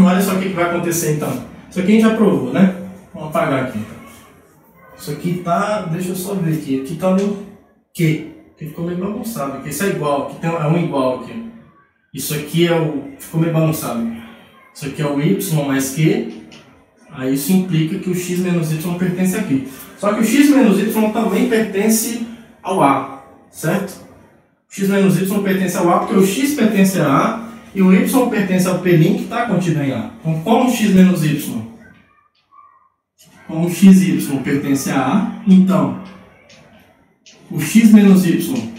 Olha só o que vai acontecer então. Isso aqui a gente já provou, né? Vamos apagar aqui. Isso aqui tá. Deixa eu só ver aqui. Aqui tá no Q. Aqui ficou meio bagunçado. Aqui isso é igual. Aqui é um igual aqui. Isso aqui é o. Ficou meio bagunçado. Isso aqui é o Y mais Q. Aí isso implica que o X menos Y pertence aqui. Só que o X menos Y também pertence ao A. Certo? O X menos Y pertence ao A porque o X pertence a A. E o Y pertence ao P' que está contido em A. Então, como X menos Y? Como XY pertence a A, então, o X menos Y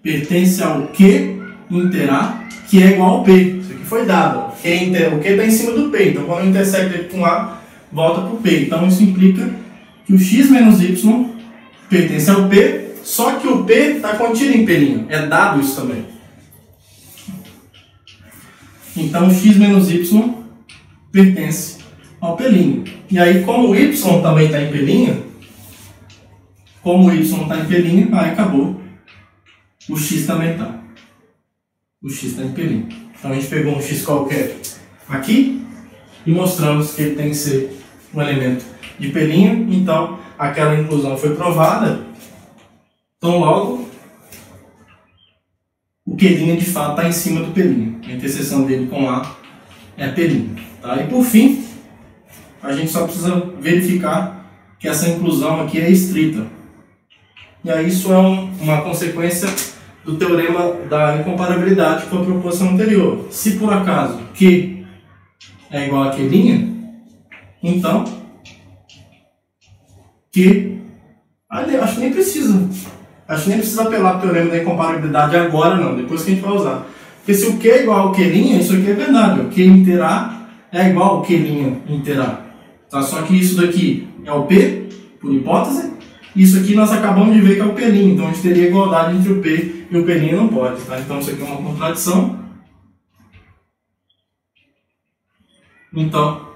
pertence ao Q inter A, que é igual ao P. Isso aqui foi dado. O Q está em cima do P. Então, quando eu intersecto ele com A, volta para o P. Então, isso implica que o X menos Y pertence ao P, só que o P está contido em P'. É dado isso também. Então, X menos Y pertence ao P'. E aí, como o Y também está em P', como o Y está em P', aí acabou. O X também está. O X está em P'. Então, a gente pegou um X qualquer aqui e mostramos que ele tem que ser um elemento de P'. Então, aquela inclusão foi provada. Então, logo, o Q' de fato está em cima do P'. A interseção dele com A é P'. Tá? E por fim, a gente só precisa verificar que essa inclusão aqui é estrita. E aí isso é uma consequência do teorema da incomparabilidade com a proposição anterior. Se por acaso Q é igual a Q', então Q... acho que nem precisa. Acho que nem precisa apelar para o teorema da incomparabilidade agora não, depois que a gente vai usar. Porque se o Q é igual ao Q', isso aqui é verdade. O Q inter A é igual ao Q' inter A. Tá? Só que isso daqui é o P, por hipótese. Isso aqui nós acabamos de ver que é o P'. Então a gente teria igualdade entre o P e o P' não pode. Tá? Então isso aqui é uma contradição. Então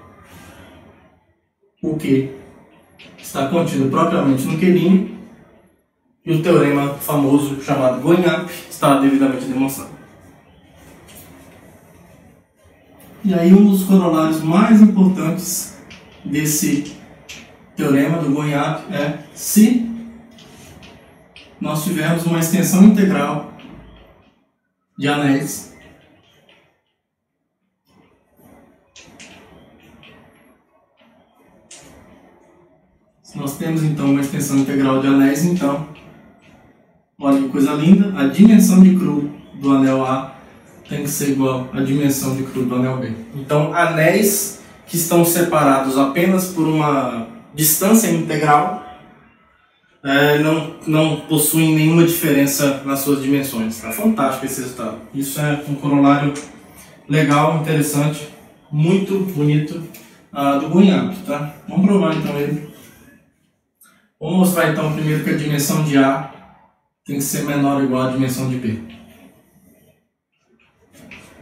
o Q está contido propriamente no Q'. E o teorema famoso chamado Going-up está devidamente demonstrado. E aí um dos corolários mais importantes desse teorema do Going-up é se nós tivermos uma extensão integral de anéis se nós temos então uma extensão integral de anéis, então olha que coisa linda, a dimensão de cru do anel A tem que ser igual à dimensão de cru do anel B. Então, anéis que estão separados apenas por uma distância integral não possuem nenhuma diferença nas suas dimensões. Tá fantástico esse resultado. Isso é um corolário legal, interessante, muito bonito do Going-up. Tá? Vamos provar então ele. Vou mostrar então primeiro que a dimensão de A tem que ser menor ou igual à dimensão de B.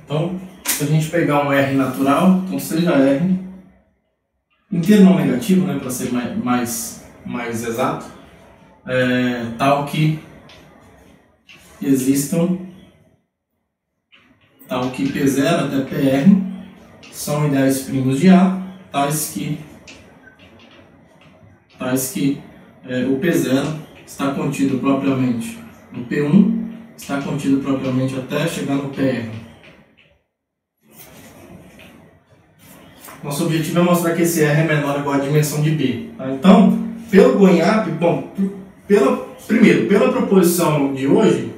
Então, se a gente pegar um R natural, então seja R inteiro não negativo, né, para ser mais exato, tal que existam, tal que P0 até PR são ideais primos de A, tais que o P0 está contido propriamente no P1, está contido propriamente até chegar no PR. Nosso objetivo é mostrar que esse R é menor ou igual à dimensão de B. Tá? Então, pelo Going-up, bom, pela proposição de hoje,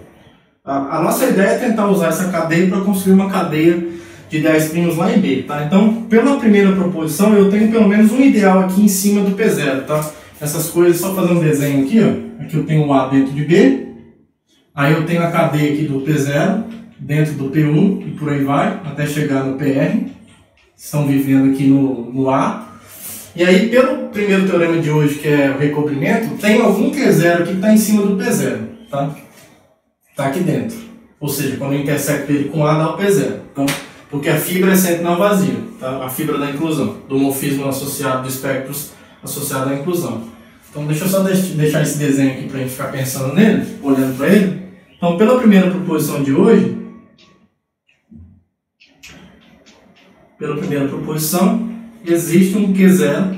A nossa ideia é tentar usar essa cadeia para construir uma cadeia de ideais primos lá em B, tá? Então, pela primeira proposição, eu tenho pelo menos um ideal aqui em cima do P0, tá? Essas coisas, só fazer um desenho aqui, ó. Aqui eu tenho o A dentro de B, aí eu tenho a cadeia aqui do P0 dentro do P1 e por aí vai, até chegar no PR. Estão vivendo aqui no A. E aí, pelo primeiro teorema de hoje, que é o recobrimento, tem algum Q0 aqui que está em cima do P0, tá? Está aqui dentro. Ou seja, quando eu intersecto ele com A, dá o P0. Então, porque a fibra é sempre não vazia, tá? A fibra da inclusão, do morfismo associado de espectros associado à inclusão. Então, deixa eu só deixar esse desenho aqui para a gente ficar pensando nele, olhando para ele. Então, pela primeira proposição de hoje, existe um Q0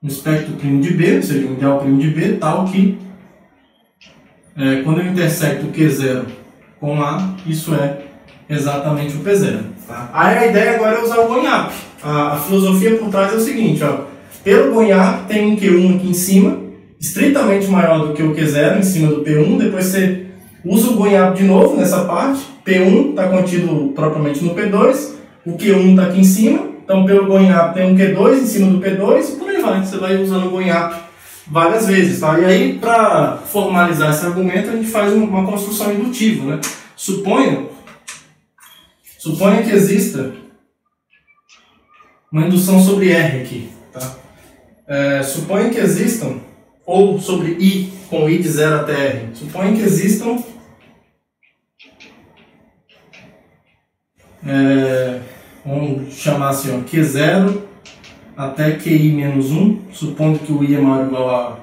no espectro primo de B, ou seja, um ideal primo de B, tal que quando eu intersecto o Q0 com A, isso é exatamente o P0. Tá? Aí a ideia agora é usar o GONHAP. A filosofia por trás é o seguinte, ó, pelo GONHAP tem um Q1 aqui em cima, estritamente maior do que o Q0 em cima do P1, depois você usa o GONHAP de novo nessa parte, P1 está contido propriamente no P2, o Q1 está aqui em cima, então pelo GONHAP tem um Q2 em cima do P2 e por aí vai, você vai usando o GONHAP várias vezes. Tá? E aí, para formalizar esse argumento, a gente faz uma construção indutiva. Né? Suponha que exista uma indução sobre R aqui. Tá? Suponha que existam, ou sobre I, com I de 0 até R. Suponha que existam vamos chamar assim, ó, Q0 até QI menos 1, supondo que o I é maior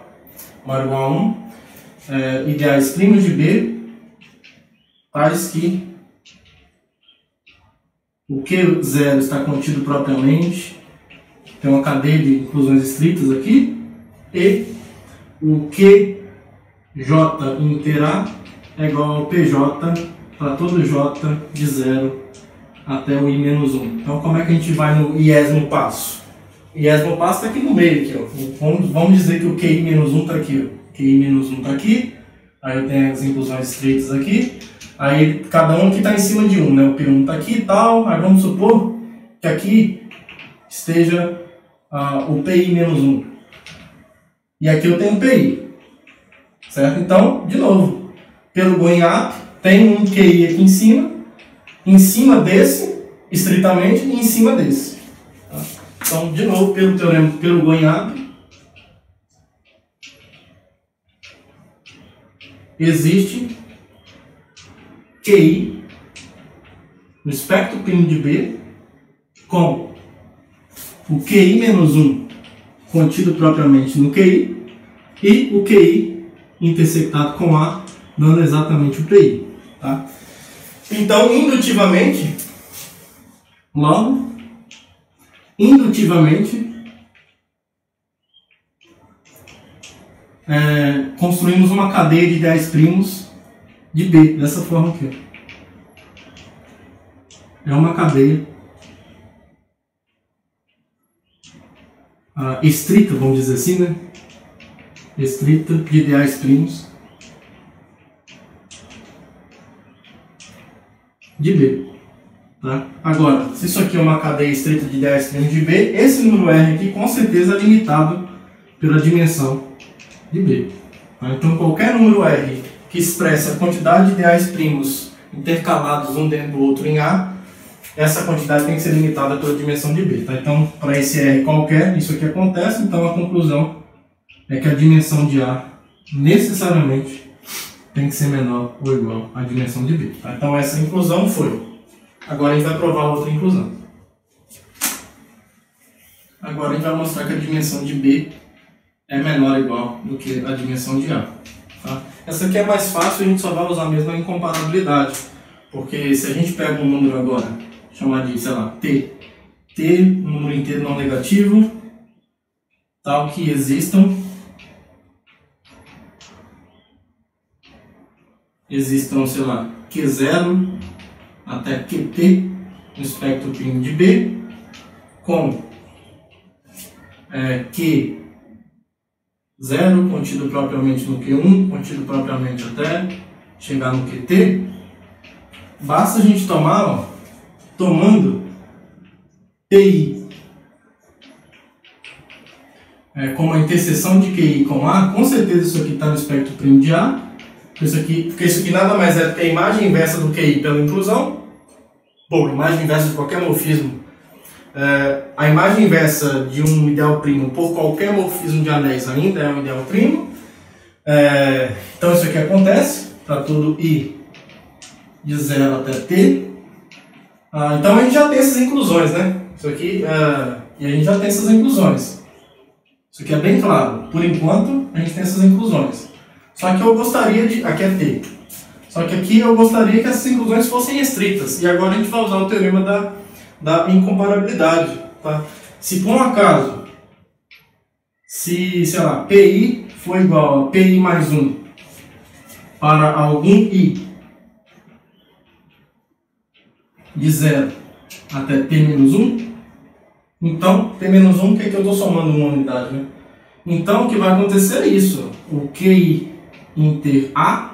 ou igual a 1, ideais primos de B, tais que o Q0 está contido propriamente, tem uma cadeia de inclusões estritas aqui, e o QJ inter A é igual ao PJ para todo J de 0 até o I menos 1. Então, como é que a gente vai no iésimo passo? O iésimo passo está aqui no meio, aqui, ó. Vamos dizer que o QI menos 1 está aqui. Ó. QI menos 1 está aqui, aí eu tenho as inclusões estreitas aqui, aí cada um aqui está em cima de 1, né? O P1 está aqui e tal, aí vamos supor que aqui esteja o PI menos 1. E aqui eu tenho o PI, certo? Então, de novo, pelo GONHAP, tem um QI aqui em cima desse, estritamente, e em cima desse. Tá? Então, de novo, pelo teorema, pelo GONHAP, existe QI no espectro primo de B com o QI menos 1 contido propriamente no QI e o QI intersectado com A, dando exatamente o PI. Tá? Então, indutivamente, construímos uma cadeia de ideais primos de B, dessa forma aqui. É uma cadeia estrita, vamos dizer assim, né? Estrita de ideais primos de B. Tá? Agora, se isso aqui é uma cadeia estrita de ideais primos de B, esse número R aqui com certeza é limitado pela dimensão de B. Tá? Então, qualquer número R que expressa a quantidade de ideais primos intercalados um dentro do outro em A, essa quantidade tem que ser limitada pela dimensão de B. Tá? Então, para esse R qualquer, isso aqui acontece, então a conclusão é que a dimensão de A necessariamente tem que ser menor ou igual à dimensão de B. Tá? Então, essa inclusão foi. Agora a gente vai provar outra inclusão. Agora a gente vai mostrar que a dimensão de B é menor ou igual do que a dimensão de A. Tá? Essa aqui é mais fácil, a gente só vai usar mesmo a incomparabilidade. Porque se a gente pega um número agora, chamar de, sei lá, T, um número inteiro não negativo, tal que existam, sei lá, Q0 até QT no espectro primo de B, com Q 0 contido propriamente no Q1, contido propriamente até chegar no QT, basta a gente tomar, ó, tomando PI como a interseção de QI com A, com certeza isso aqui está no espectro primo de A, porque isso aqui nada mais é do que a imagem inversa do QI pela inclusão. Bom, imagem inversa de qualquer morfismo. A imagem inversa de um ideal primo por qualquer morfismo de anéis ainda é um ideal primo. Então isso aqui acontece para todo I de 0 até T. Então a gente já tem essas inclusões, né? Isso aqui, e a gente já tem essas inclusões. Isso aqui é bem claro. Por enquanto, a gente tem essas inclusões. Só que eu gostaria de... Aqui é T. Só que aqui eu gostaria que essas inclusões fossem restritas. E agora a gente vai usar o teorema da incomparabilidade. Tá? Se por um acaso, sei lá, PI for igual a PI mais 1 para algum I de 0 até T menos 1, então, T menos 1, o que é que eu estou somando uma unidade, né? Então, o que vai acontecer é isso. O QI inter A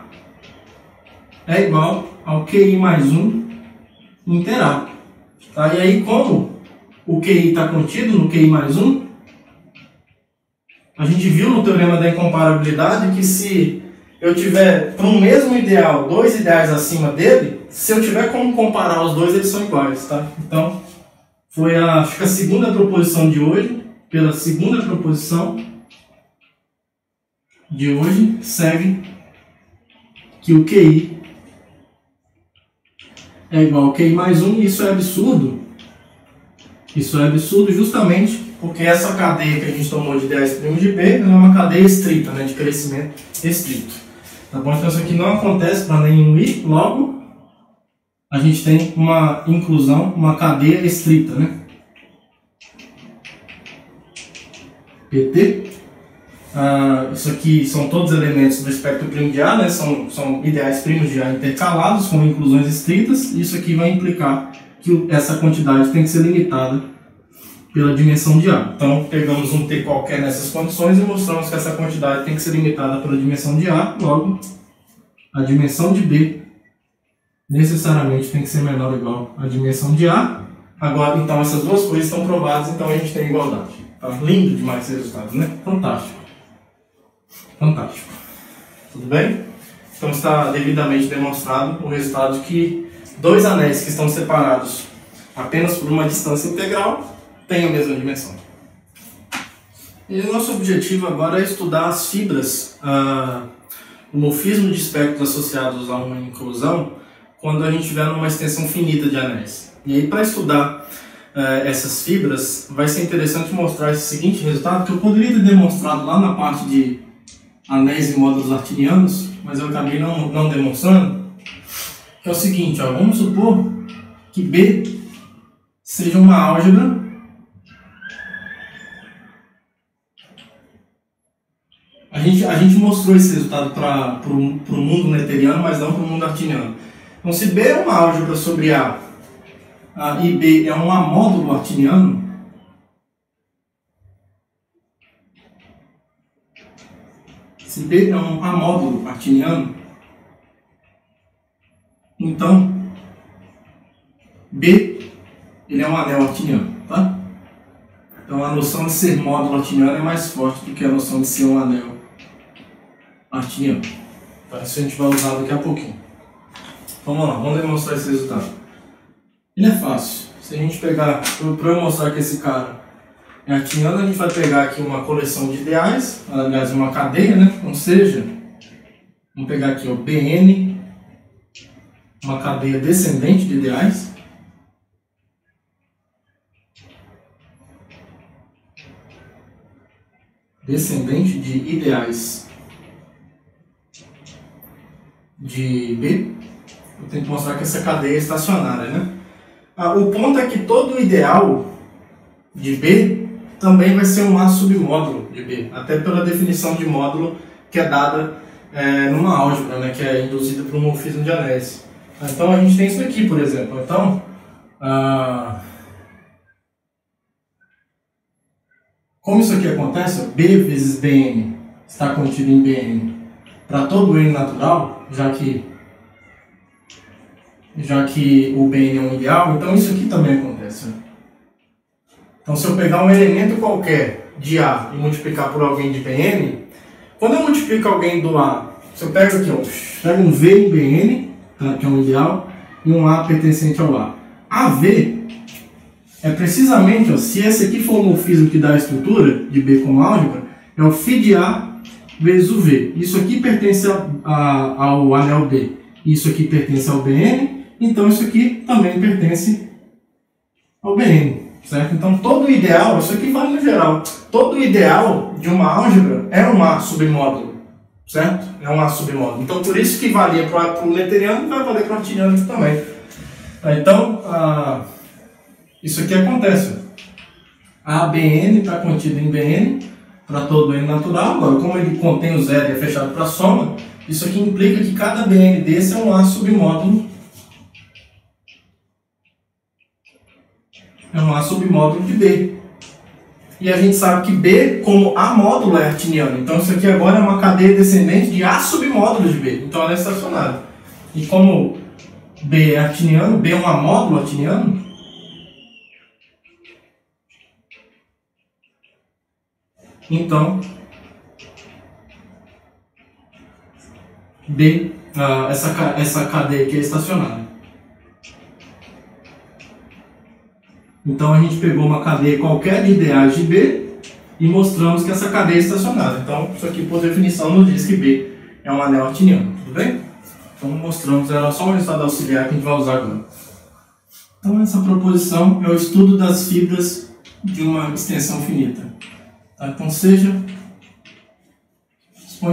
é igual ao QI mais 1 inter A. Tá? E aí, como o QI está contido no QI mais 1, a gente viu no teorema da incomparabilidade que se eu tiver, para um mesmo ideal, dois ideais acima dele, se eu tiver como comparar os dois, eles são iguais. Tá? Então, foi acho que a segunda proposição de hoje. Pela segunda proposição de hoje, segue que o QI é igual ao QI mais 1, e isso é absurdo. Isso é absurdo justamente porque essa cadeia que a gente tomou de ideais primos de B é uma cadeia estrita, né, de crescimento estrito. Tá bom? Então isso aqui não acontece para nenhum I, logo a gente tem uma inclusão, uma cadeia estrita, né? PT. Isso aqui são todos elementos do espectro primo de A, né? São ideais primos de A intercalados com inclusões estritas. Isso aqui vai implicar que essa quantidade tem que ser limitada pela dimensão de A. Então, pegamos um T qualquer nessas condições e mostramos que essa quantidade tem que ser limitada pela dimensão de A. Logo, a dimensão de B necessariamente tem que ser menor ou igual à dimensão de A. Agora, então, essas duas coisas estão provadas, então a gente tem igualdade. Tá lindo demais esse resultado, né? Fantástico. Fantástico. Tudo bem? Então está devidamente demonstrado o resultado de que dois anéis que estão separados apenas por uma distância integral têm a mesma dimensão. E o nosso objetivo agora é estudar as fibras, o morfismo de espectros associados a uma inclusão, quando a gente tiver uma extensão finita de anéis. E aí, para estudar essas fibras, vai ser interessante mostrar esse seguinte resultado, que eu poderia ter demonstrado lá na parte de anéis e módulos artinianos, mas eu acabei não demonstrando, que é o seguinte, ó, vamos supor que B seja uma álgebra a gente mostrou esse resultado para o mundo noetheriano, mas não para o mundo artiniano. Então, se B é uma álgebra sobre A e B é um amódulo artiniano, se B é um amódulo artiniano, então B ele é um anel artiniano, tá? Então a noção de ser módulo artiniano é mais forte do que a noção de ser um anel artiniano. Então, isso a gente vai usar daqui a pouquinho. Vamos lá, vamos demonstrar esse resultado. Ele é fácil. Se a gente pegar, para eu mostrar que esse cara é artiniano, a gente vai pegar aqui uma coleção de ideais, aliás, uma cadeia, né? Ou seja, vamos pegar aqui o BN, uma cadeia descendente de ideais. Descendente de ideais de B. Eu tenho que mostrar que essa cadeia é estacionária, né? O ponto é que todo ideal de B também vai ser um A submódulo de B, até pela definição de módulo que é dada numa álgebra, né, que é induzida por um morfismo de anéis. Então a gente tem isso aqui, por exemplo. Então, como isso aqui acontece, B vezes Bn está contido em Bn para todo N natural, já que o Bn é um ideal, então isso aqui também acontece. Então, se eu pegar um elemento qualquer de A e multiplicar por alguém de Bn, quando eu multiplico alguém do A, se eu pego aqui, pego um V em Bn, que é um ideal, e um A pertencente ao A. AV é precisamente, se esse aqui for o morfismo que dá a estrutura de B como álgebra, é o φ de A vezes o V. Isso aqui pertence ao anel B. Isso aqui pertence ao Bn, então isso aqui também pertence ao Bn. Certo? Então todo o ideal, isso aqui vale no geral, todo o ideal de uma álgebra é um A submódulo, certo? É um A submódulo. Então por isso que valia para o leteriano, vai valer para o artiniano aqui também. Então, isso aqui acontece. ABN está contido em Bn para todo N natural. Agora, como ele contém o zero e é fechado para soma, isso aqui implica que cada Bn desse é um A submódulo. É um A submódulo de B. E a gente sabe que B, como A módulo, é artiniano. Então isso aqui agora é uma cadeia descendente de A submódulo de B. Então ela é estacionária. E como B é artiniano, B é um A módulo artiniano, então B, essa cadeia aqui é estacionária. Então a gente pegou uma cadeia qualquer de ideais de B e mostramos que essa cadeia é estacionária. Então isso aqui por definição nos diz que B é um anel artiniano, tudo bem? Então mostramos, era só um resultado auxiliar que a gente vai usar agora. Então essa proposição é o estudo das fibras de uma extensão finita. Tá? Então suponha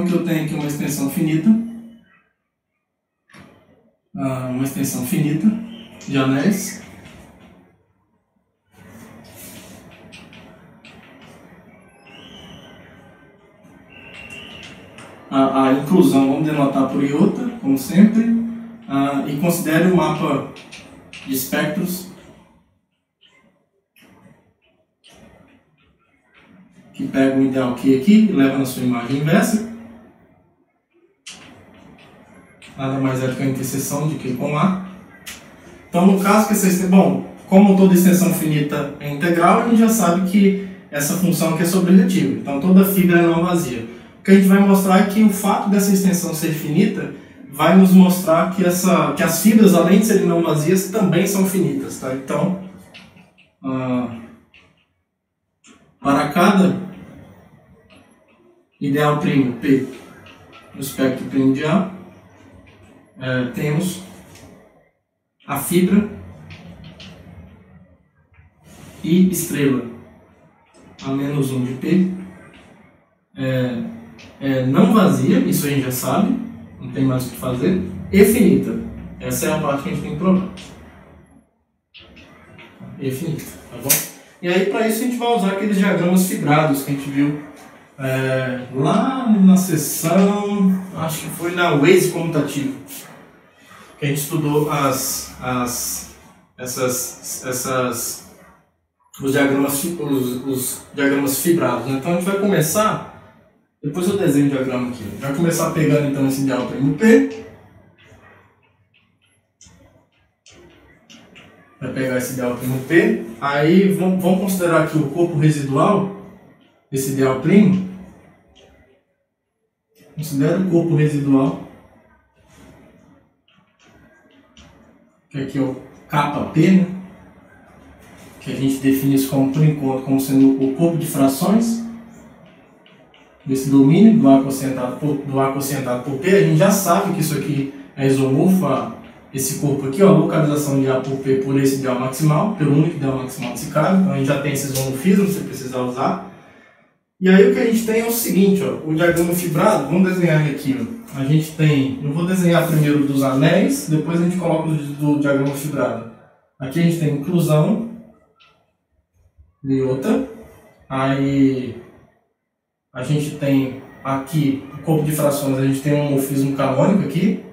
que eu tenho aqui uma extensão finita de anéis. A inclusão vamos denotar por iota, como sempre, e considere o mapa de espectros que pega o ideal Q aqui e leva na sua imagem inversa. Nada mais é do que a interseção de Q com A. Então, no caso que essa extensão, como toda extensão finita é integral, a gente já sabe que essa função aqui é sobrejetiva. Então, toda fibra é não vazia. O que a gente vai mostrar é que o fato dessa extensão ser finita vai nos mostrar que as fibras, além de serem não vazias, também são finitas. Tá? Então, para cada ideal primo P no espectro primo de A, temos a fibra I estrela A-1 de P não vazia, isso a gente já sabe, não tem mais o que fazer, e finita. Essa é a parte que a gente tem que provar. E finita, tá bom? E aí, para isso, a gente vai usar aqueles diagramas fibrados que a gente viu lá na sessão, acho que foi na Waze comutativo, que a gente estudou os diagramas fibrados. Né? Então, a gente vai começar. Depois eu desenho o diagrama aqui. Vai começar pegando então esse ideal primo P. Vai pegar esse ideal primo P. Aí vamos considerar aqui o corpo residual desse ideal primo. Considera o corpo residual, que aqui é o Kp, né? Que a gente define isso como, por enquanto, como sendo o corpo de frações desse domínio do A cocientado por P. A gente já sabe que isso aqui é isomorfo a esse corpo aqui, a localização de A por P por esse ideal maximal, pelo único ideal maximal desse cara. Então a gente já tem esse isomorfismo, se precisar usar. E aí o que a gente tem é o seguinte, o diagrama fibrado, vamos desenhar ele aqui. A gente tem, eu vou desenhar primeiro dos anéis, depois a gente coloca o do diagrama fibrado. Aqui a gente tem inclusão, iota, aí a gente tem aqui, o corpo de frações, a gente tem um morfismo canônico aqui.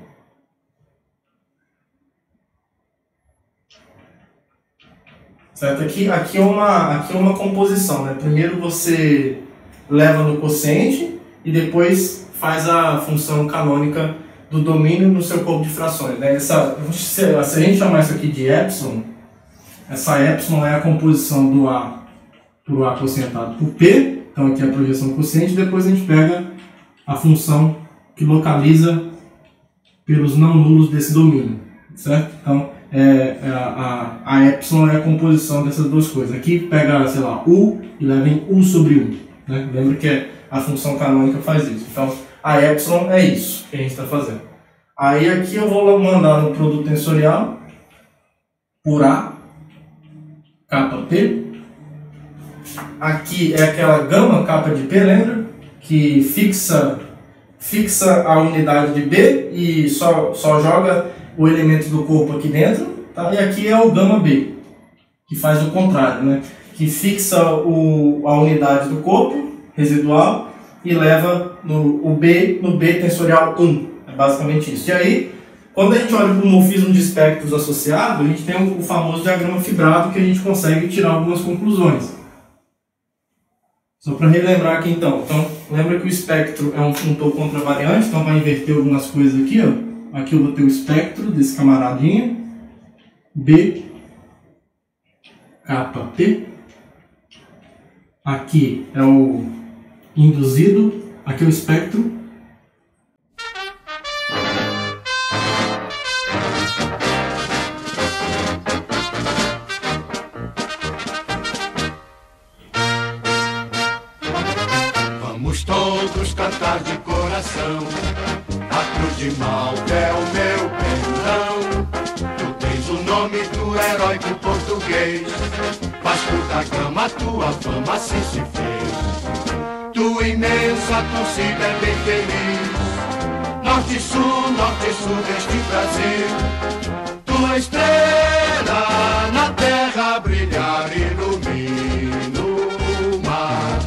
Certo? Aqui é uma composição, né? Primeiro você leva no quociente e depois faz a função canônica do domínio no seu corpo de frações, né? Se a gente chamar isso aqui de epsilon, essa epsilon é a composição do A por A quocientado por P, então aqui é a projeção quociente, depois a gente pega a função que localiza pelos não nulos desse domínio, certo? Então, a epsilon é a composição dessas duas coisas. Aqui pega, sei lá, U e leva em U sobre U, né? Lembra que a função canônica faz isso. Então, a epsilon é isso que a gente está fazendo. Aí aqui eu vou mandar no produto tensorial por A, capa P. Aqui é aquela gama capa de P, lembra? Que fixa a unidade de B e só joga o elemento do corpo aqui dentro. Tá? E aqui é o gama B, que faz o contrário, né? Que fixa a unidade do corpo residual e leva no B tensorial 1. É basicamente isso. E aí, quando a gente olha para o morfismo de espectros associado, a gente tem o famoso diagrama fibrado que a gente consegue tirar algumas conclusões. Só para relembrar aqui então. Lembra que o espectro é um funtor contravariante, então vai inverter algumas coisas aqui, ó. Aqui eu vou ter o espectro desse camaradinha, B, capa P. Aqui é o induzido, aqui é o espectro. Vamos todos cantar de coração, a cruz de Malta é o meu perdão. Tu tens o nome do heróico português, Vasco da Gama, tua fama assim se fez. Tua imensa torcida é bem feliz, norte e sul deste Brasil. Tua estrela na terra a brilhar ilumina o mar.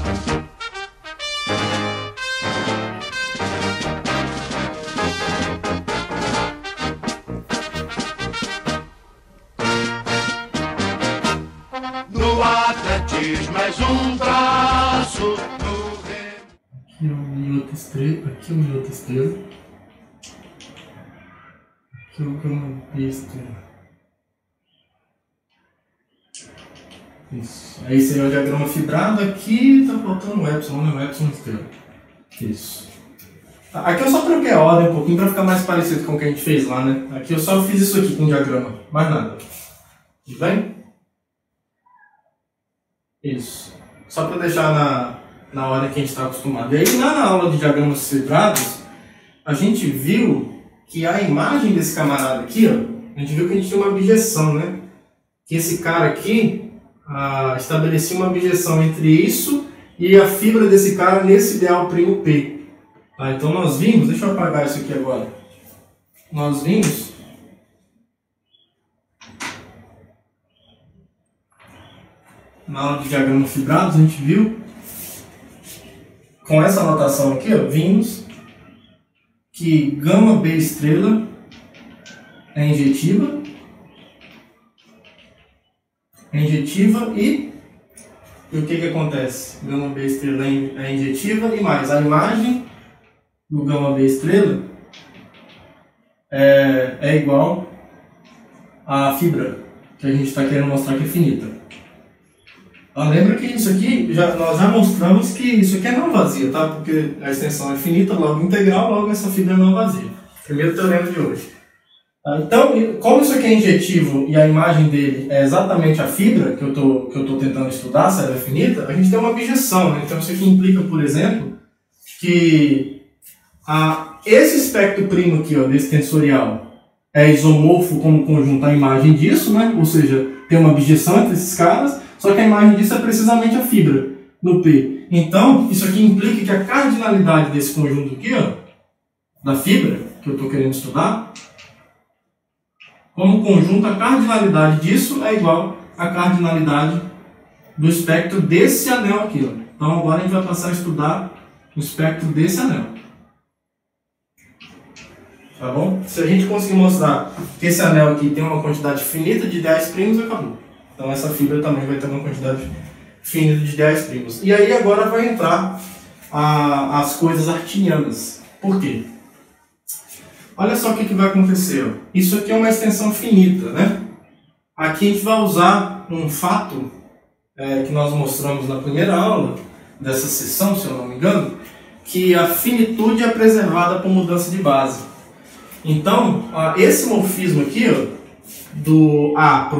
No atletismo és um braço do rei. Aqui é o minhoto estrela, aqui é o minhoto estrela. Aqui é o gama B estrela. Isso. Aí esse aí é o diagrama fibrado, aqui tá faltando o epsilon, né? O epsilon estrela. Isso. Aqui eu só troquei a ordem um pouquinho para ficar mais parecido com o que a gente fez lá, né? Aqui eu só fiz isso aqui com o diagrama, mais nada. Tudo bem? Isso. Só para deixar na ordem que a gente está acostumado. E aí lá na aula de diagramas fibrados, a gente viu que a imagem desse camarada aqui, ó, a gente viu que a gente tinha uma abjeção, né? Que esse cara aqui estabelecia uma abjeção entre isso e a fibra desse cara nesse ideal primo P. Tá, então nós vimos, deixa eu apagar isso aqui agora. Nós vimos na aula de diagrama fibrados, a gente viu com essa anotação aqui, ó, vimos que gama B estrela é injetiva e o que acontece? Gama B estrela é injetiva e mais a imagem do gama B estrela é igual à fibra que a gente está querendo mostrar que é finita. Lembra que isso aqui, nós já mostramos que isso aqui é não vazia, tá? Porque a extensão é finita, logo integral, logo essa fibra é não vazia. Primeiro teorema de hoje. Então, como isso aqui é injetivo e a imagem dele é exatamente a fibra que eu tô tentando estudar, se ela é finita, a gente tem uma abjeção, né? Então isso aqui implica, por exemplo, que esse espectro primo aqui, ó, desse tensorial, é isomorfo como conjunto à imagem disso, né? Ou seja, tem uma abjeção entre esses caras, só que a imagem disso é precisamente a fibra no P. Então, isso aqui implica que a cardinalidade desse conjunto aqui, ó, da fibra, que eu estou querendo estudar, como conjunto, a cardinalidade disso é igual à cardinalidade do espectro desse anel aqui, ó. Então, agora a gente vai passar a estudar o espectro desse anel. Tá bom? Se a gente conseguir mostrar que esse anel aqui tem uma quantidade finita de ideais primos, acabou. Então essa fibra também vai ter uma quantidade finita de ideais primos. E aí agora vai entrar as coisas artinianas. Por quê? Olha só o que vai acontecer. Ó. Isso aqui é uma extensão finita, né? Aqui a gente vai usar um fato que nós mostramos na primeira aula dessa sessão, se eu não me engano, que a finitude é preservada por mudança de base. Então, esse morfismo aqui, ó, do A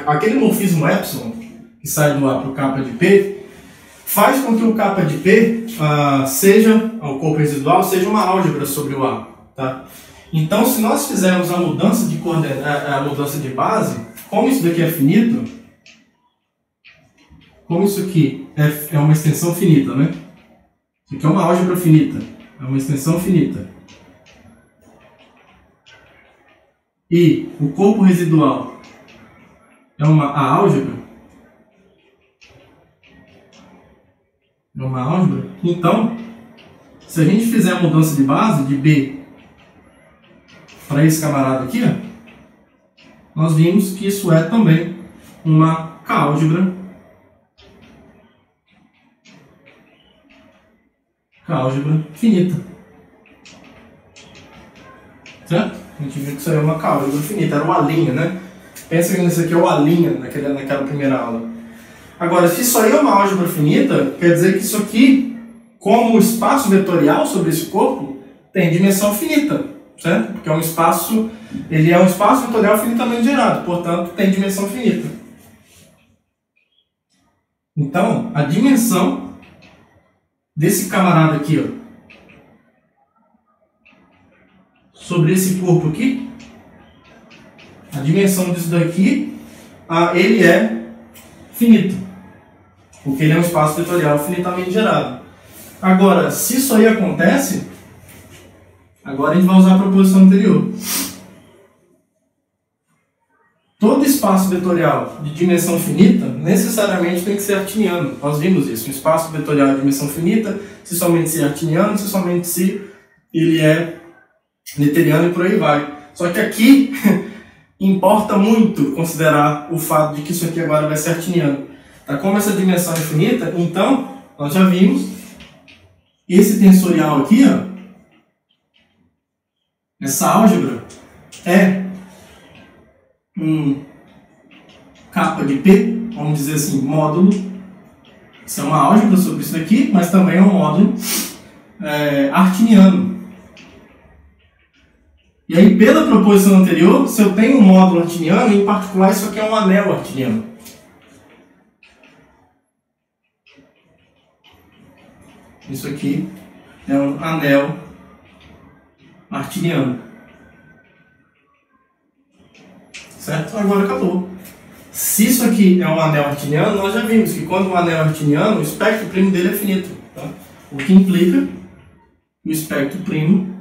aquele morfismo epsilon, que sai do A para o kappa de P, faz com que o kappa de P o corpo residual, seja uma álgebra sobre o A. Tá? Então, se nós fizermos a mudança de base, como isso daqui é finito, como isso aqui é uma extensão finita, né? Isso aqui é uma álgebra finita, é uma extensão finita. E o corpo residual é uma álgebra. É uma álgebra. Então, se a gente fizer a mudança de base de B para esse camarada aqui, ó, nós vimos que isso é também uma K-álgebra. K-álgebra finita. Certo? A gente viu que isso aí é uma K-álgebra finita, era o A', né? Pensa que isso aqui é o A' naquela primeira aula. Agora, se isso aí é uma álgebra finita, quer dizer que isso aqui, como o espaço vetorial sobre esse corpo, tem dimensão finita. Certo? Porque ele é um espaço vetorial finitamente gerado, portanto, tem dimensão finita. Então, a dimensão desse camarada aqui, ó, sobre esse corpo aqui, a dimensão disso daqui, ele é finito, porque ele é um espaço vetorial finitamente gerado. Agora, se isso aí acontece, agora a gente vai usar a proposição anterior. Todo espaço vetorial de dimensão finita necessariamente tem que ser artiniano. Nós vimos isso. Um espaço vetorial de dimensão finita, se somente se é artiniano, se somente se ele é literiano e por aí vai. Só que aqui importa muito considerar o fato de que isso aqui agora vai ser artiniano. Tá? Como essa dimensão é finita, então, nós já vimos esse tensorial aqui, ó, essa álgebra é um kappa de P, vamos dizer assim, módulo. Isso é uma álgebra sobre isso aqui, mas também é um módulo artiniano. E aí, pela proposição anterior, se eu tenho um módulo artiniano, em particular isso aqui é um anel artiniano. Isso aqui é um anel artiniano. Certo? Agora acabou. Se isso aqui é um anel artiniano, nós já vimos que quando um anel é artiniano, o espectro primo dele é finito. Tá? O que implica que o espectro primo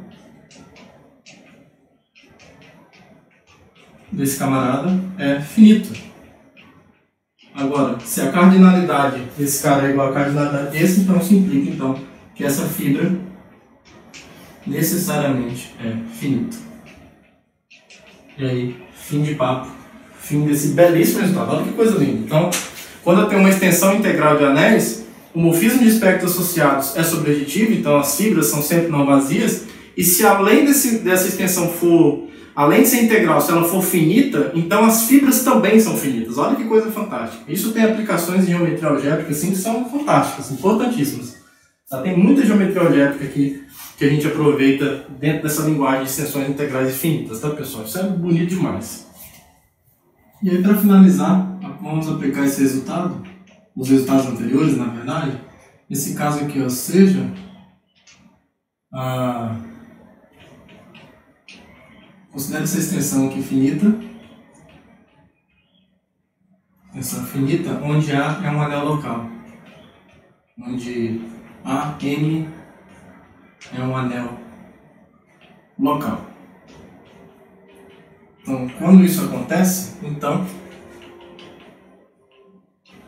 desse camarada é finito. Agora, se a cardinalidade desse cara é igual à cardinalidade desse, então isso implica então, que essa fibra necessariamente é finita. E aí, fim de papo, fim desse belíssimo resultado. Olha que coisa linda. Então, quando eu tenho uma extensão integral de anéis, o morfismo de espectros associados é sobrejetivo, então as fibras são sempre não vazias, e se além dessa extensão for, além de ser integral, se ela for finita, então as fibras também são finitas. Olha que coisa fantástica. Isso tem aplicações em geometria algébrica assim, que são fantásticas, importantíssimas. Tá? Tem muita geometria algébrica aqui que a gente aproveita dentro dessa linguagem de extensões integrais infinitas, tá, pessoal? Isso é bonito demais. E aí, para finalizar, vamos aplicar esse resultado, os resultados anteriores, na verdade. Esse caso aqui, ou seja, considere essa extensão aqui finita. Extensão finita, onde A é um anel local. Onde AM é um anel local. Então, quando isso acontece, então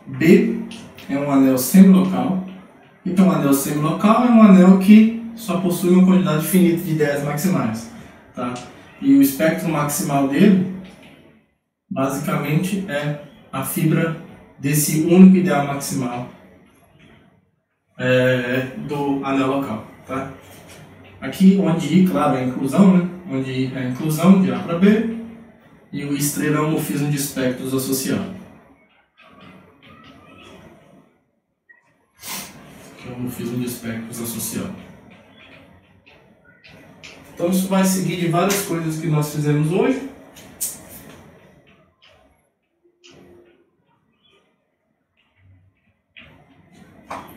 B é um anel semilocal. Então, um anel semilocal é um anel que só possui uma quantidade finita de ideias maximais. Tá? E o espectro maximal dele, basicamente, é a fibra desse único ideal maximal do anel local, tá? Aqui onde I, claro, é a inclusão, né? Onde I é a inclusão de A para B e o estrela é o morfismo de espectros associado. Que é o morfismo de espectros associado. Então isso vai seguir de várias coisas que nós fizemos hoje.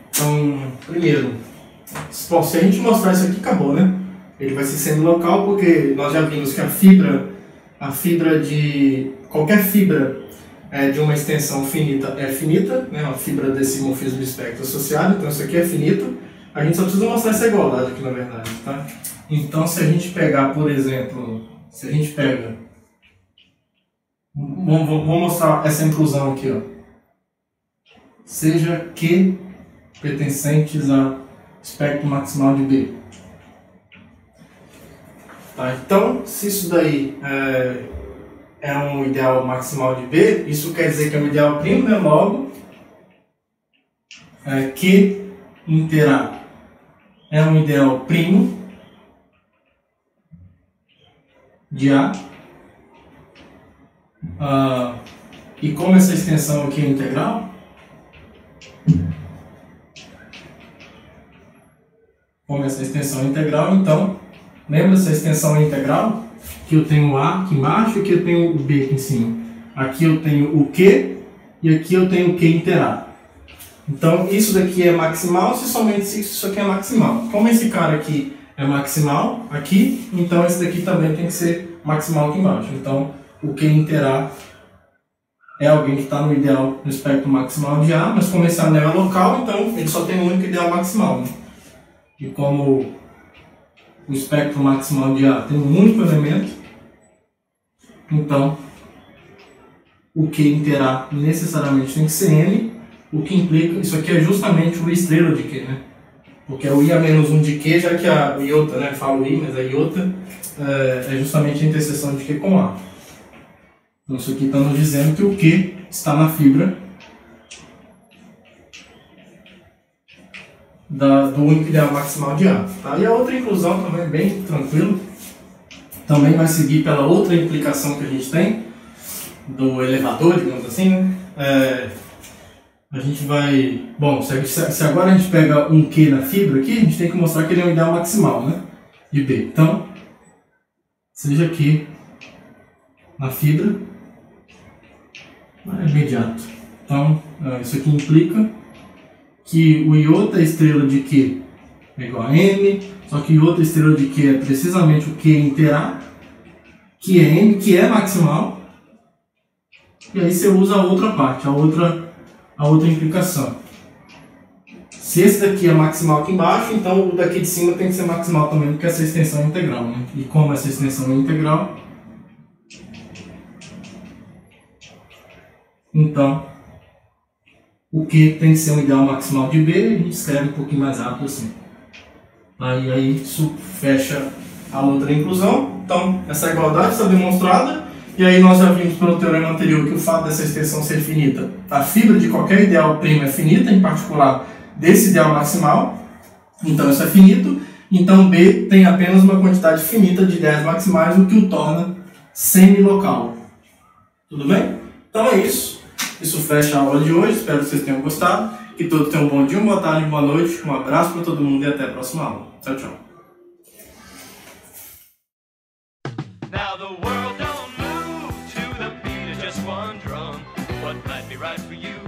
Então, primeiro, bom, se a gente mostrar isso aqui, acabou, né? Ele vai ser semilocal porque nós já vimos que a fibra de qualquer fibra de uma extensão finita é finita, né? Uma fibra desse morfismo de espectro associado, então isso aqui é finito. A gente só precisa mostrar essa igualdade aqui, na verdade, tá? Então, se a gente pegar, por exemplo, vou mostrar essa inclusão aqui, ó. Seja Q pertencentes a espectro maximal de B. Tá, então, se isso daí é um ideal maximal de B, isso quer dizer que é um ideal primo, né? Logo, Q inter A é um ideal primo de A. E como essa extensão aqui é integral, então, lembra essa extensão é integral? Aqui eu tenho o A aqui embaixo e aqui eu tenho o B aqui em cima. Aqui eu tenho o Q e aqui eu tenho o Q inter A. Então, isso daqui é maximal se somente isso aqui é maximal. Como esse cara aqui é maximal aqui, então esse daqui também tem que ser maximal aqui embaixo. Então, o Q inter A é alguém que está no ideal no espectro maximal de A, mas como esse anel é local, então ele só tem um único ideal maximal, né? E como o espectro maximal de A tem um único elemento, então o Q inter A necessariamente tem que ser M, o que implica, isso aqui é justamente o estrela de Q, né? Porque é o I a menos 1 de Q, já que a iota, né? Falo I, mas a iota é justamente a interseção de Q com A. Então isso aqui está nos dizendo que o Q está na fibra do único ideal maximal de A. Tá? E a outra inclusão também é bem tranquilo. Também vai seguir pela outra implicação que a gente tem do elevador, digamos assim, né? A gente vai... Bom, se agora a gente pega um Q na fibra aqui, a gente tem que mostrar que ele é um ideal maximal, né? De B. Então, seja Q na fibra, é imediato. Então, isso aqui implica que o iota estrela de Q é igual a M, só que o iota estrela de Q é precisamente o Q inter A, que é M, que é maximal, e aí você usa a outra parte, a outra implicação. Se esse daqui é maximal aqui embaixo, então o daqui de cima tem que ser maximal também, porque essa extensão é integral, né? E como essa extensão é integral, então o Q tem que ser um ideal maximal de B, e a gente escreve um pouquinho mais rápido assim. Aí isso fecha a outra inclusão. Então, essa igualdade está demonstrada. E aí nós já vimos pelo teorema anterior que o fato dessa extensão ser finita, a fibra de qualquer ideal primo é finita, em particular desse ideal maximal. Então isso é finito. Então B tem apenas uma quantidade finita de ideias maximais, o que o torna semilocal. Tudo bem? Então é isso. Isso fecha a aula de hoje. Espero que vocês tenham gostado. Que todos tenham um bom dia, uma boa tarde, uma boa noite. Um abraço para todo mundo e até a próxima aula. Tchau, tchau. Now the world don't move to the beat of just one drum. What might be right for you